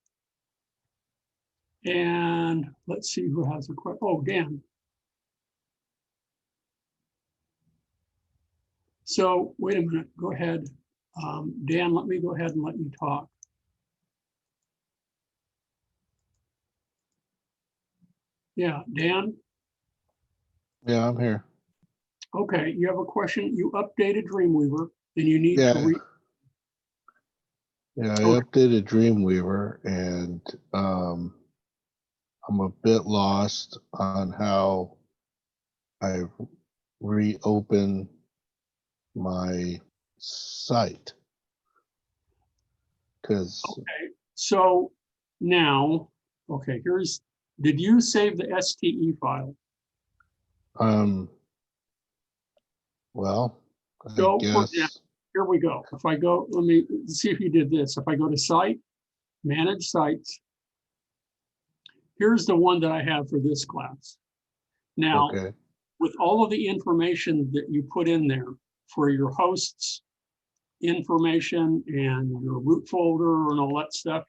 And let's see who has a question. Oh, Dan. So wait a minute, go ahead. Dan, let me go ahead and let you talk. Yeah, Dan? Yeah, I'm here. Okay, you have a question. You updated Dreamweaver and you need to I updated Dreamweaver, and I'm a bit lost on how I reopen my site. Because okay, so now, okay, did you save the STE file? Well, So, I guess. yeah, here we go. If I go, let me see if you did this. If I go to site, manage sites, here's the one that I have for this class. Now, Okay. with all of the information that you put in there for your hosts information and your root folder and all that stuff,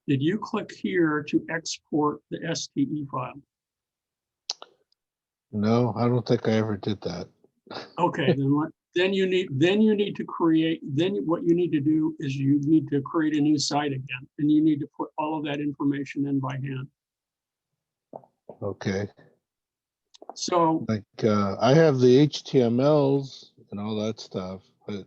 did you click here to export the STE file? No, I don't think I ever did that. Okay, then what? Then you need to create. Then what you need to do is you need to create a new site again, and you need to put all of that information in by hand. Okay. So Like I have the HTMLs and all that stuff, but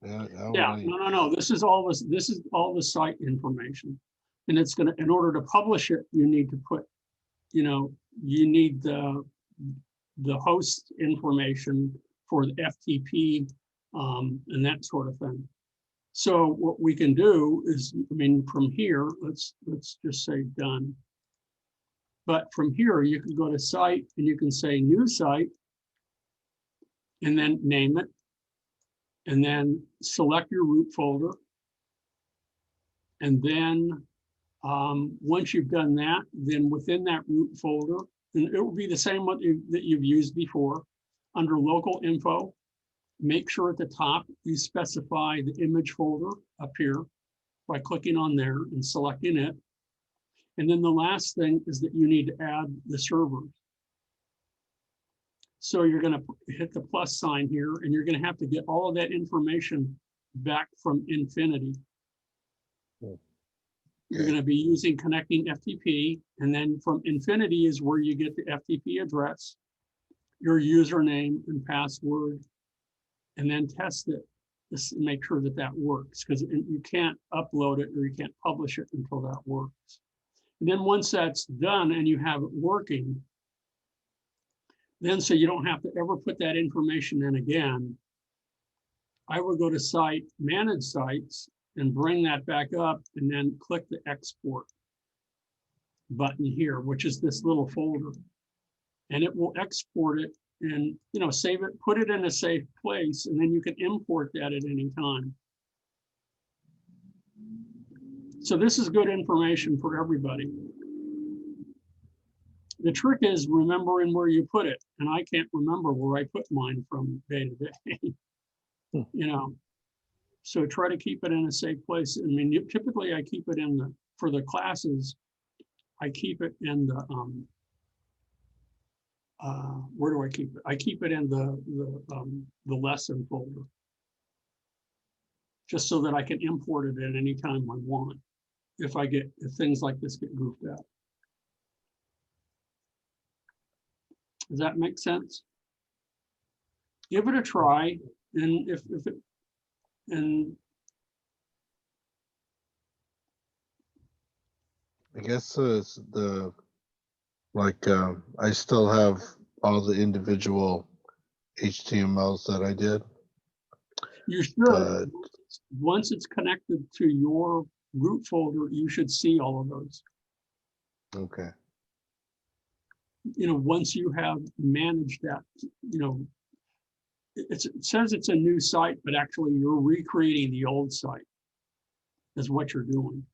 how would yeah, I? no. This is all this. This is all the site information, and it's gonna. In order to publish it, you need to put. You need the host information for the FTP and that sort of thing. So what we can do is, I mean, from here, let's just say done. But from here, you can go to site and you can say new site and then name it. And then select your root folder. And then once you've done that, then within that root folder, and it will be the same one that you've used before, under local info, make sure at the top you specify the image folder up here by clicking on there and selecting it. And then the last thing is that you need to add the servers. So you're going to hit the plus sign here, and you're going to have to get all of that information back from Infinity. You're going to be using connecting FTP, and then from Infinity is where you get the FTP address, your username and password, and then test it to make sure that that works, because you can't upload it or you can't publish it until that works. And then once that's done and you have it working, then so you don't have to ever put that information in again, I would go to site, manage sites, and bring that back up and then click the export button here, which is this little folder. And it will export it and save it, put it in a safe place, and then you can import that at any time. So this is good information for everybody. The trick is remembering where you put it, and I can't remember where I put mine from day to day. So try to keep it in a safe place. I mean, typically I keep it in for the classes, I keep it in the where do I keep it? I keep it in the lesson folder, just so that I can import it at any time I want if things like this get goofed up. Does that make sense? Give it a try, and I guess I still have all the individual HTMLs that I did. You should. Once it's connected to your root folder, you should see all of those. Okay. Once you have managed that, it says it's a new site, but actually you're recreating the old site is what you're doing.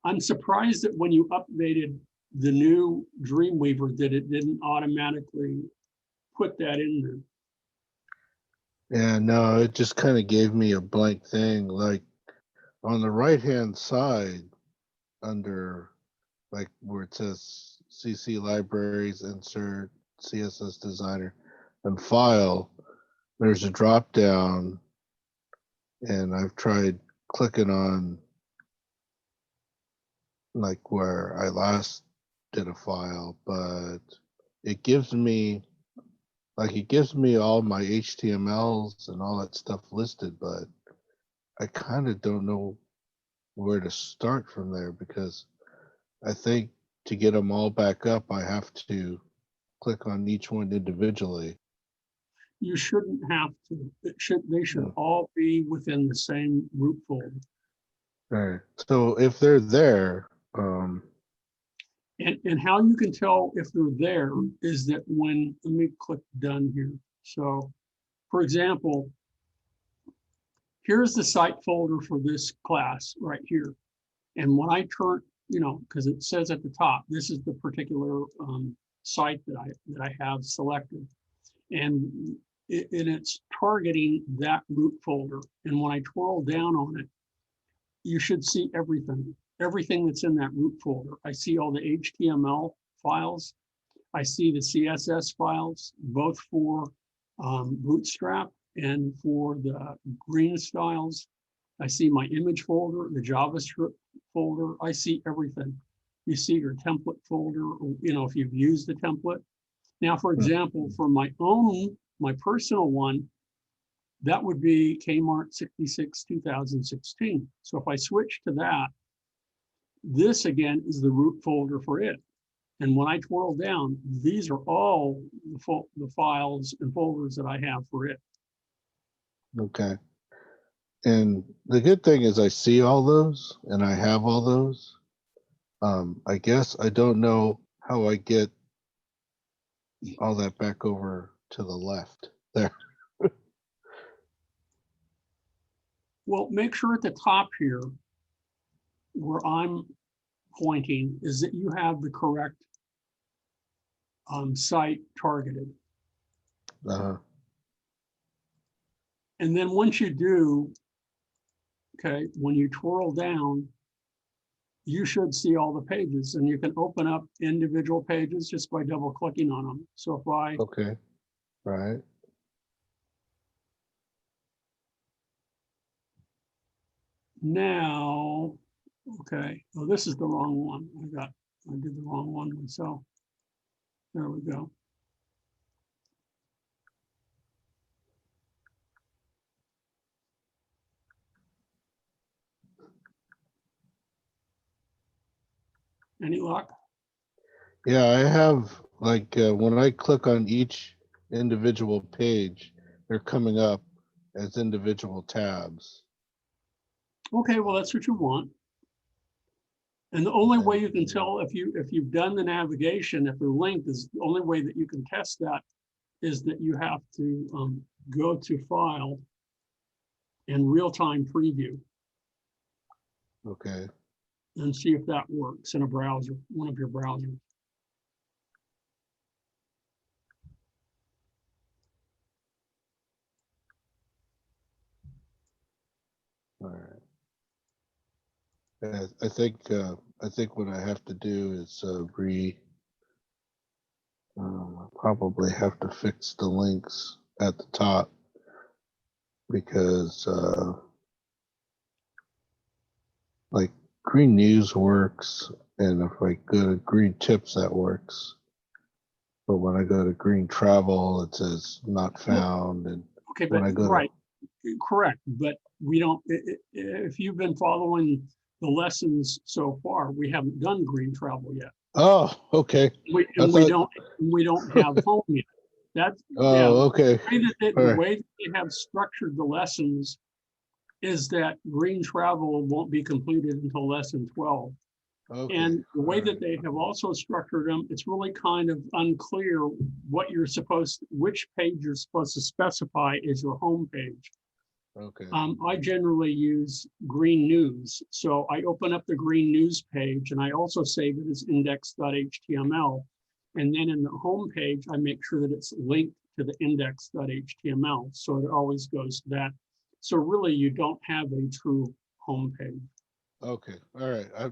I'm surprised that when you updated the new Dreamweaver that it didn't automatically put that in there. Yeah, no, it just kind of gave me a blank thing. Like on the right-hand side, under like where it says CC Libraries, Insert, CSS Designer, and File, there's a drop down, and I've tried clicking on like where I last did a file, but it gives me all my HTMLs and all that stuff listed, but I kind of don't know where to start from there, because I think to get them all back up, I have to click on each one individually. You shouldn't have to. They should all be within the same root folder. All right. So if they're there, and how you can tell if they're there is that let me click done here. So, for example, here's the site folder for this class right here. And when I turn, because it says at the top, this is the particular site that I have selected. And and it's targeting that root folder. And when I twirl down on it, you should see everything that's in that root folder. I see all the HTML files. I see the CSS files, both for Bootstrap and for the green styles. I see my image folder, the JavaScript folder. I see everything. You see your template folder, you know, if you've used the template. Now, for example, for my personal one, that would be Kmart 66, 2016. So if I switch to that, this again is the root folder for it. And when I twirl down, these are all the files and folders that I have for it. Okay. And the good thing is I see all those and I have all those. I guess I don't know how I get all that back over to the left there. Well, make sure at the top here, where I'm pointing, is that you have the correct site targeted. And then once you do, okay, when you twirl down, you should see all the pages, and you can open up individual pages just by double clicking on them. So if I, Okay, right. now, okay, oh, this is the wrong one. I did the wrong one myself. There we go. Any luck? Yeah, I have like when I click on each individual page, they're coming up as individual tabs. Okay, well, that's what you want. And the only way you can tell if you've done the navigation, if they're linked, is the only way that you can test that is that you have to go to File and Real-Time Preview. Okay. And see if that works in a browser, one of your browsers. All right. I think what I have to do is probably have to fix the links at the top because like green news works, and if I go to green tips, that works. But when I go to green travel, it says not found. And okay, when but I go right, correct. But we don't. If you've been following the lessons so far, we haven't done green travel yet. Oh, okay. We don't have home yet. That's yeah. Okay. The way that they have structured the lessons is that green travel won't be completed until lesson 12. Okay. And the way that they have also structured them, it's really kind of unclear what which page you're supposed to specify as your home page. Okay. I generally use green news. So I open up the green news page and I also save it as index.html. And then in the home page, I make sure that it's linked to the index.html. So it always goes to that. So really you don't have a true home page. Okay. All right. I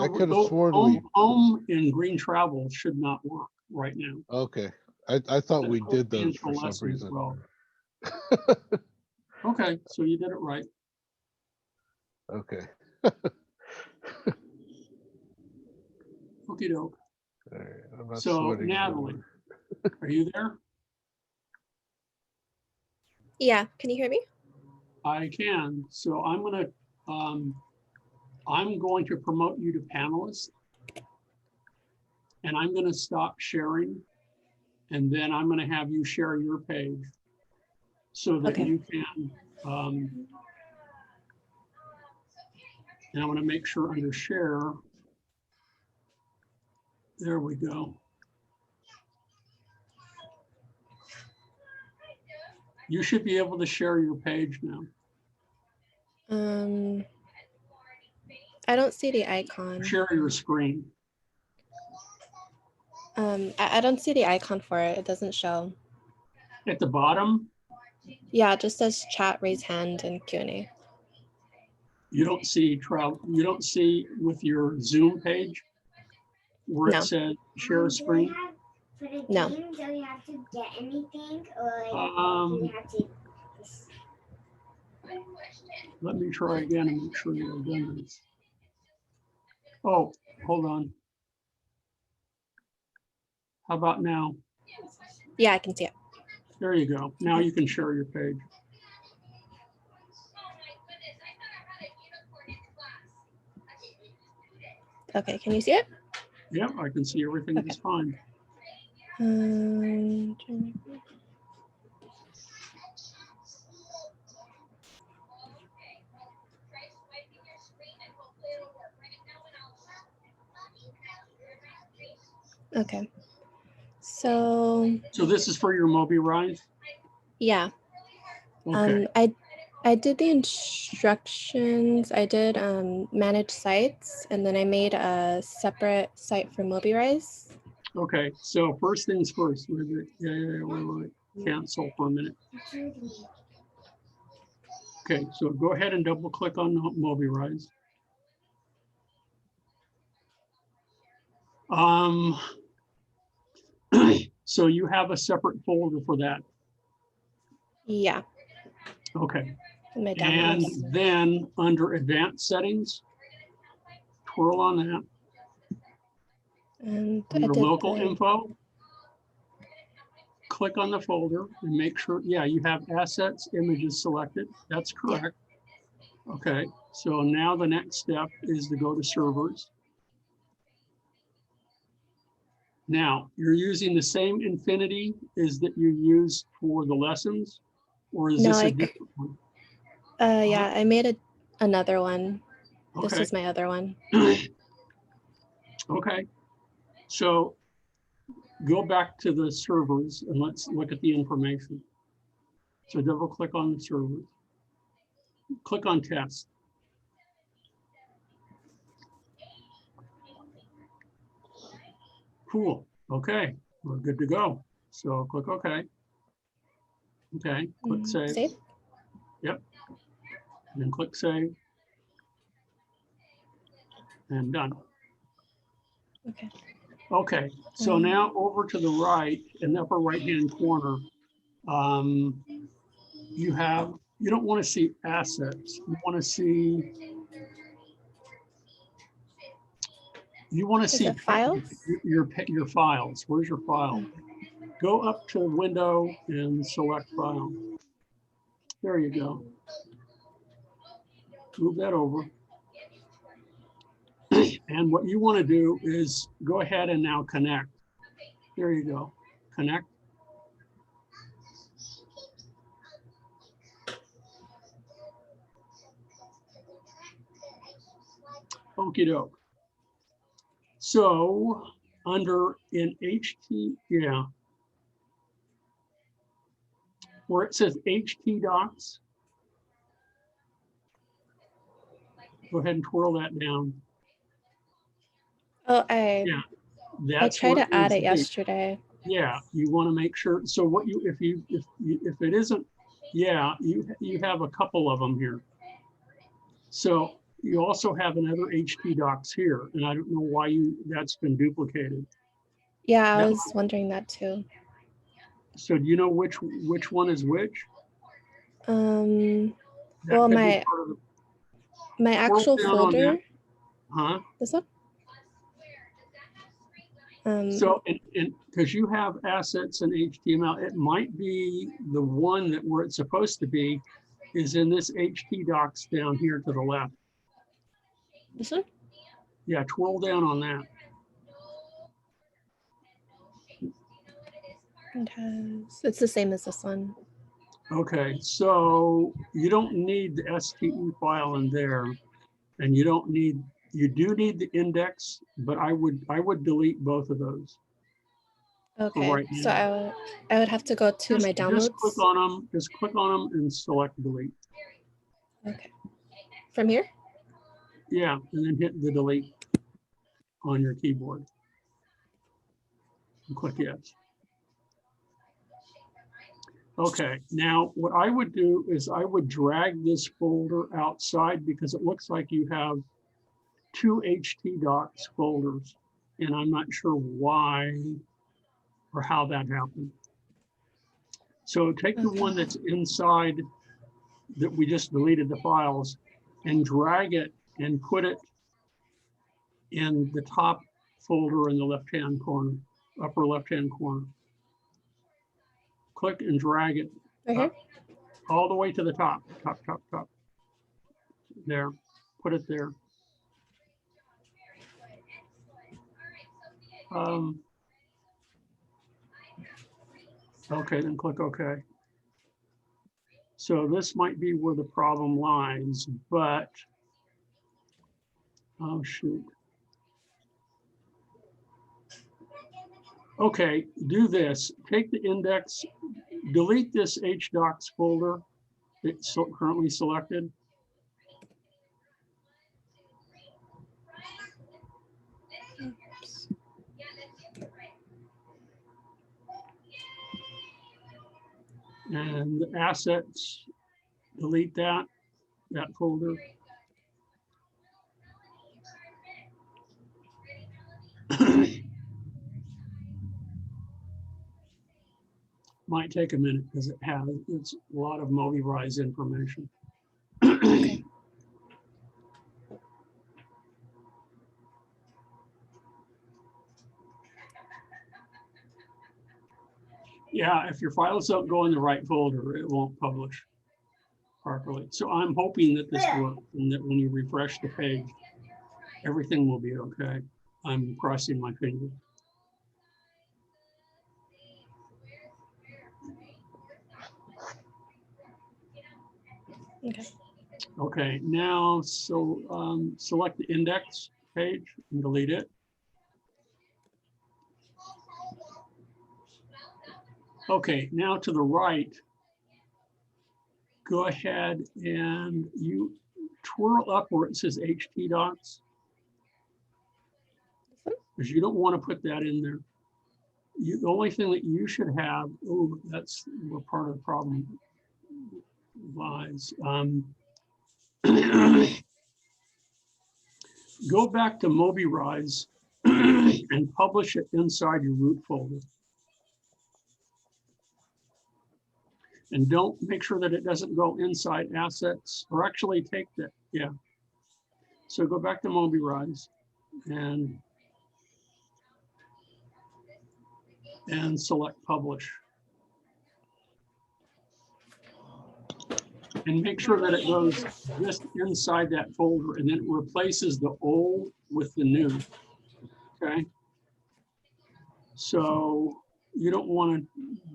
could have sworn home in green travel should not work right now. Okay. I thought we did those for some reason. Well. Okay, so you did it right. Okay. Okie doke. Right, so Natalie, are you there? Yeah, can you hear me? I can. So I'm going to promote you to panelist, and I'm going to stop sharing, and then I'm going to have you share your page so that you can, and I want to make sure under share, there we go. You should be able to share your page now. I don't see the icon. Share your screen. I don't see the icon for it. It doesn't show. At the bottom, Yeah, it just says chat, raise hand, and Q&A. you don't see with your Zoom page where No. it says share screen. For the No. game, do you have to get anything, or do Um, you have to? let me try again and make sure that I've done this. Oh, hold on. How about now? Yeah, I can see it. There you go. Now you can share your page. Okay, can you see it? Yep, I can see everything Okay. just fine. Um, okay. So So this is for your Moby Rise? yeah, Okay, I did the instructions. I did manage sites, and then I made a separate site for MobiRise. okay. So first things first. Wait. Cancel for a minute. Okay, so go ahead and double click on Moby Rise. So you have a separate folder for that. Yeah, Okay, in my and downloads. then under advanced settings, twirl on that. And I Under did local the, info, click on the folder and make sure, yeah, you have assets, images selected. That's correct. Okay, so now the next step is to go to servers. Now, you're using the same Infinity as that you used for the lessons, or is No, this a I- different one? yeah, I made another one. This Okay. is my other one. Okay, so go back to the servers and let's look at the information. So double click on the servers. Click on test. Cool. Okay, we're good to go. So click OK. Okay, click save. Save? Yep. And then click save. And done. Okay. Okay, so now over to the right, in the upper right-hand corner, you don't want to see assets. You want to see Is it files? your files. Where's your file? Go up to window and select file. There you go. Move that over. And what you want to do is go ahead and now connect. There you go. Connect. Okie doke. So under in HT, yeah, where it says HT docs, go ahead and twirl that down. Oh, I That's tried where to add needs it be. yesterday. Yeah, you want to make sure. So what if it isn't, yeah, you have a couple of them here. So you also have another HT docs here, and I don't know why that's been duplicated. Yeah, I That- was wondering that too. So do you know which one is which? Well, That could be my part of the- my Twirl actual down on folder. that. Huh? This one. So, because you have assets in HTML, it might be the one that where it's supposed to be is in this HT docs down here to the left. This one. Yeah, twirl down on that. It's the same as this one. Okay, so you don't need the STE file in there, and you do need the index, but I would delete both of those. Okay, right so now. I would have to go to my downloads. Just click on them and select delete. Okay. From here? Yeah, and then hit the delete on your keyboard. And click yes. Okay, now what I would do is I would drag this folder outside because it looks like you have two htdocs folders, and I'm not sure why or how that happened. So take the one that's inside that we just deleted the files and drag it and put it in the top folder in the left-hand corner, upper left-hand corner. Click and drag it Right here. up, all the way to the top. There, put it there. Okay, then click OK. So this might be where the problem lies, but, oh shoot. Okay, do this. Take the index, delete this hdocs folder that's currently selected. Oops. And the assets, delete that folder. Might take a minute because it's a lot of MobiRise information. Okay. Yeah, if your files don't go in the right folder, it won't publish properly. So I'm hoping that this works and that when you refresh the page, everything will be okay. I'm crossing my fingers. Okay. Okay, now select the index page and delete it. Okay, now to the right, go ahead and you twirl up where it says htdocs, because you don't want to put that in there. The only thing that you should have, oh, that's where part of the problem lies. Go back to MobiRise and publish it inside your root folder. And don't make sure that it doesn't go inside assets, or actually take that, yeah. So go back to MobiRise and select publish. And make sure that it goes just inside that folder and then it replaces the old with the new, okay? So you don't want to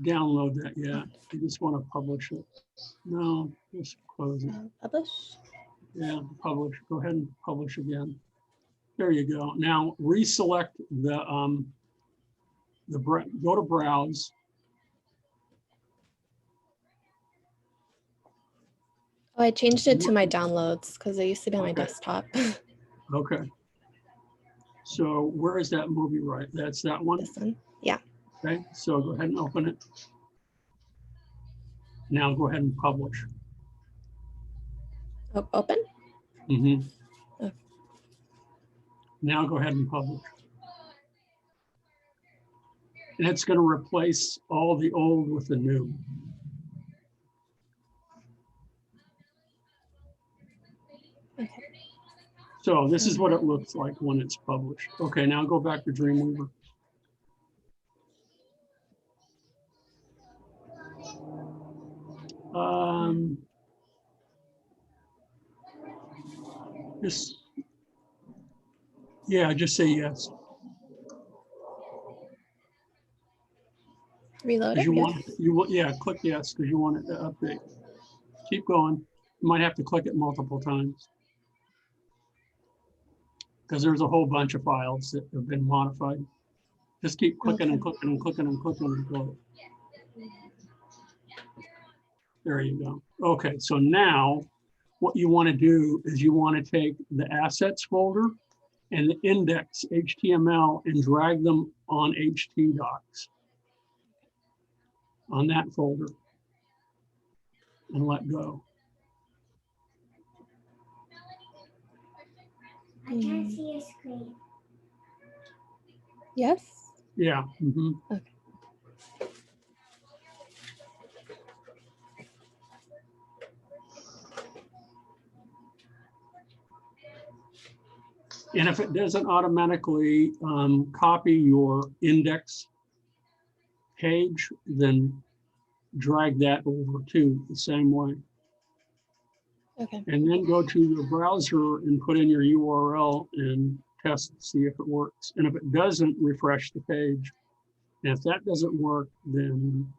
download that yet. You just want to publish it. No, just close it. Publish. Yeah, publish. Go ahead and publish again. There you go. Now reselect go to browse. Oh, I changed it to my downloads because it used to be on my Okay. desktop. Okay. So where is that movie? Right, that's that one. This one. Yeah. Okay, so go ahead and open it. Now go ahead and publish. Oh, open. Mm-hmm. Oh. Now go ahead and publish. And it's going to replace all the old with the new. Okay. So this is what it looks like when it's published. Okay, now go back to Dreamweaver. Just say yes. Reload Because it. you want, click yes because you want it to update. Keep going. You might have to click it multiple times because there's a whole bunch of files that have been modified. Just keep clicking and clicking and clicking and clicking until there you go. Okay, so now what you want to do is you want to take the assets folder and the index HTML and drag them on htdocs on that folder. and let go. I can't see a screen. Yes. Yeah. Mhm. Okay. And if it doesn't automatically copy your index page, then drag that over too, the same way. Okay. And then go to your browser and put in your URL and test, see if it works. And if it doesn't, refresh the page. And if that doesn't work, then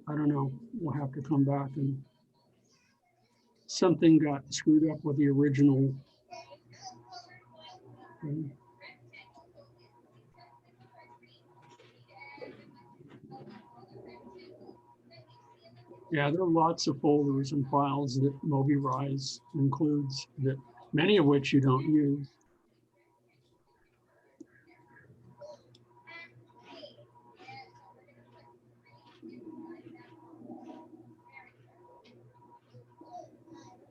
I don't know, we'll have to come back and something got screwed up with the original. thing. Yeah, there are lots of folders and files that MobiRise includes, that many of which you don't use.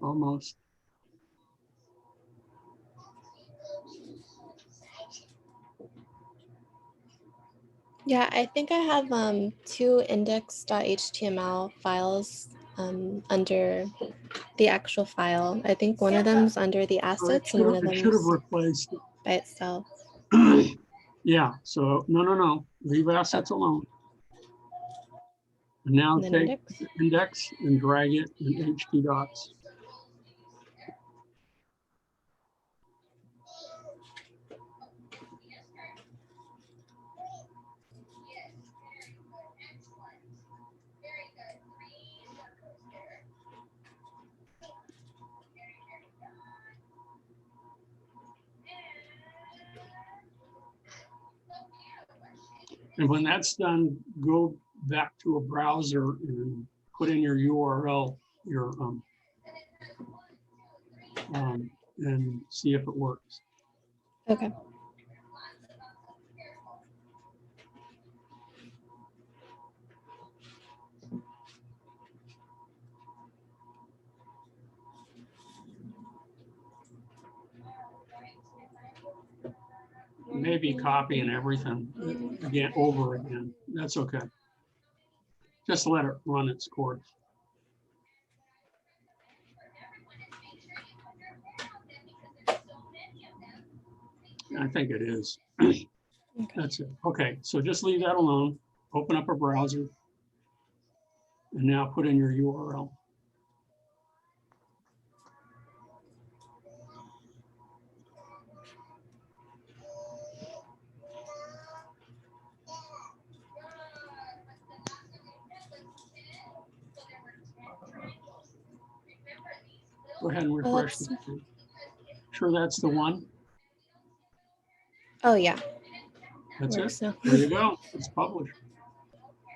Almost. Yeah, I think I have two index.html files under the actual file. I think one of them's under the assets and one of It should have them's replaced it. by itself. Yeah, so no, leave assets alone. And now And then take index. the index and drag it in htdocs. And when that's done, go back to a browser and put in your URL, and see if it works. Okay. Maybe copying everything again, over again. That's okay. Just let it run its course. I think it is. Okay. That's it. Okay, so just leave that alone. Open up a browser. And now put in your URL. Go ahead and refresh that's- the page. Sure that's the one? Oh yeah. That's it? Works now. There you go. It's published.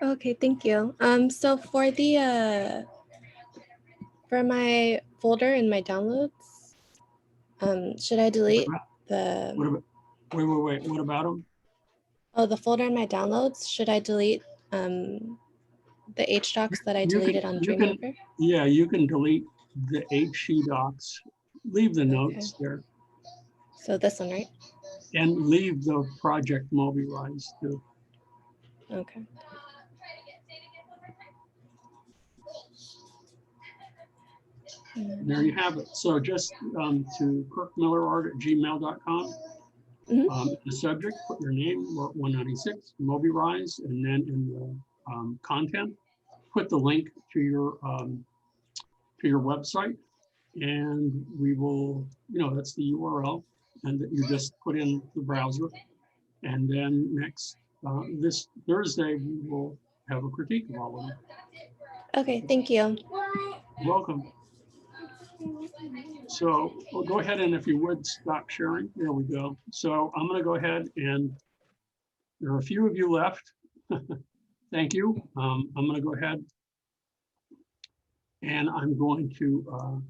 Okay, thank you. So for the for my folder in my downloads, should I delete What the about, wait. What about them? the folder in my downloads? Should I delete the HDocs that I deleted on Dreamweaver? Yeah, you can delete the htdocs. Leave the notes there So this one, right? and leave the project MobiRise too. Okay. There you have it. So just to kirkmillerart@gmail.com. Mhm. The subject, put your name, 196, MobiRise, and then in the content, put the link to your website, and we will, that's the URL, and that you just put in the browser, and then this Thursday we will have a critique of all of them. Okay, thank you. What? Welcome. So we'll go ahead and if you would stop sharing, there we go. So I'm going to go ahead and there are a few of you left. Thank you. I'm going to go ahead and I'm going to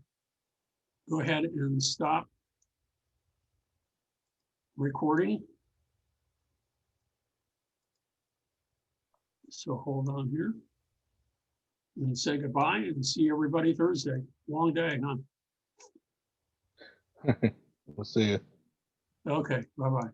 go ahead and stop recording. So hold on here. and say goodbye and see everybody Thursday. Long day, huh? We'll see you. Okay, bye-bye.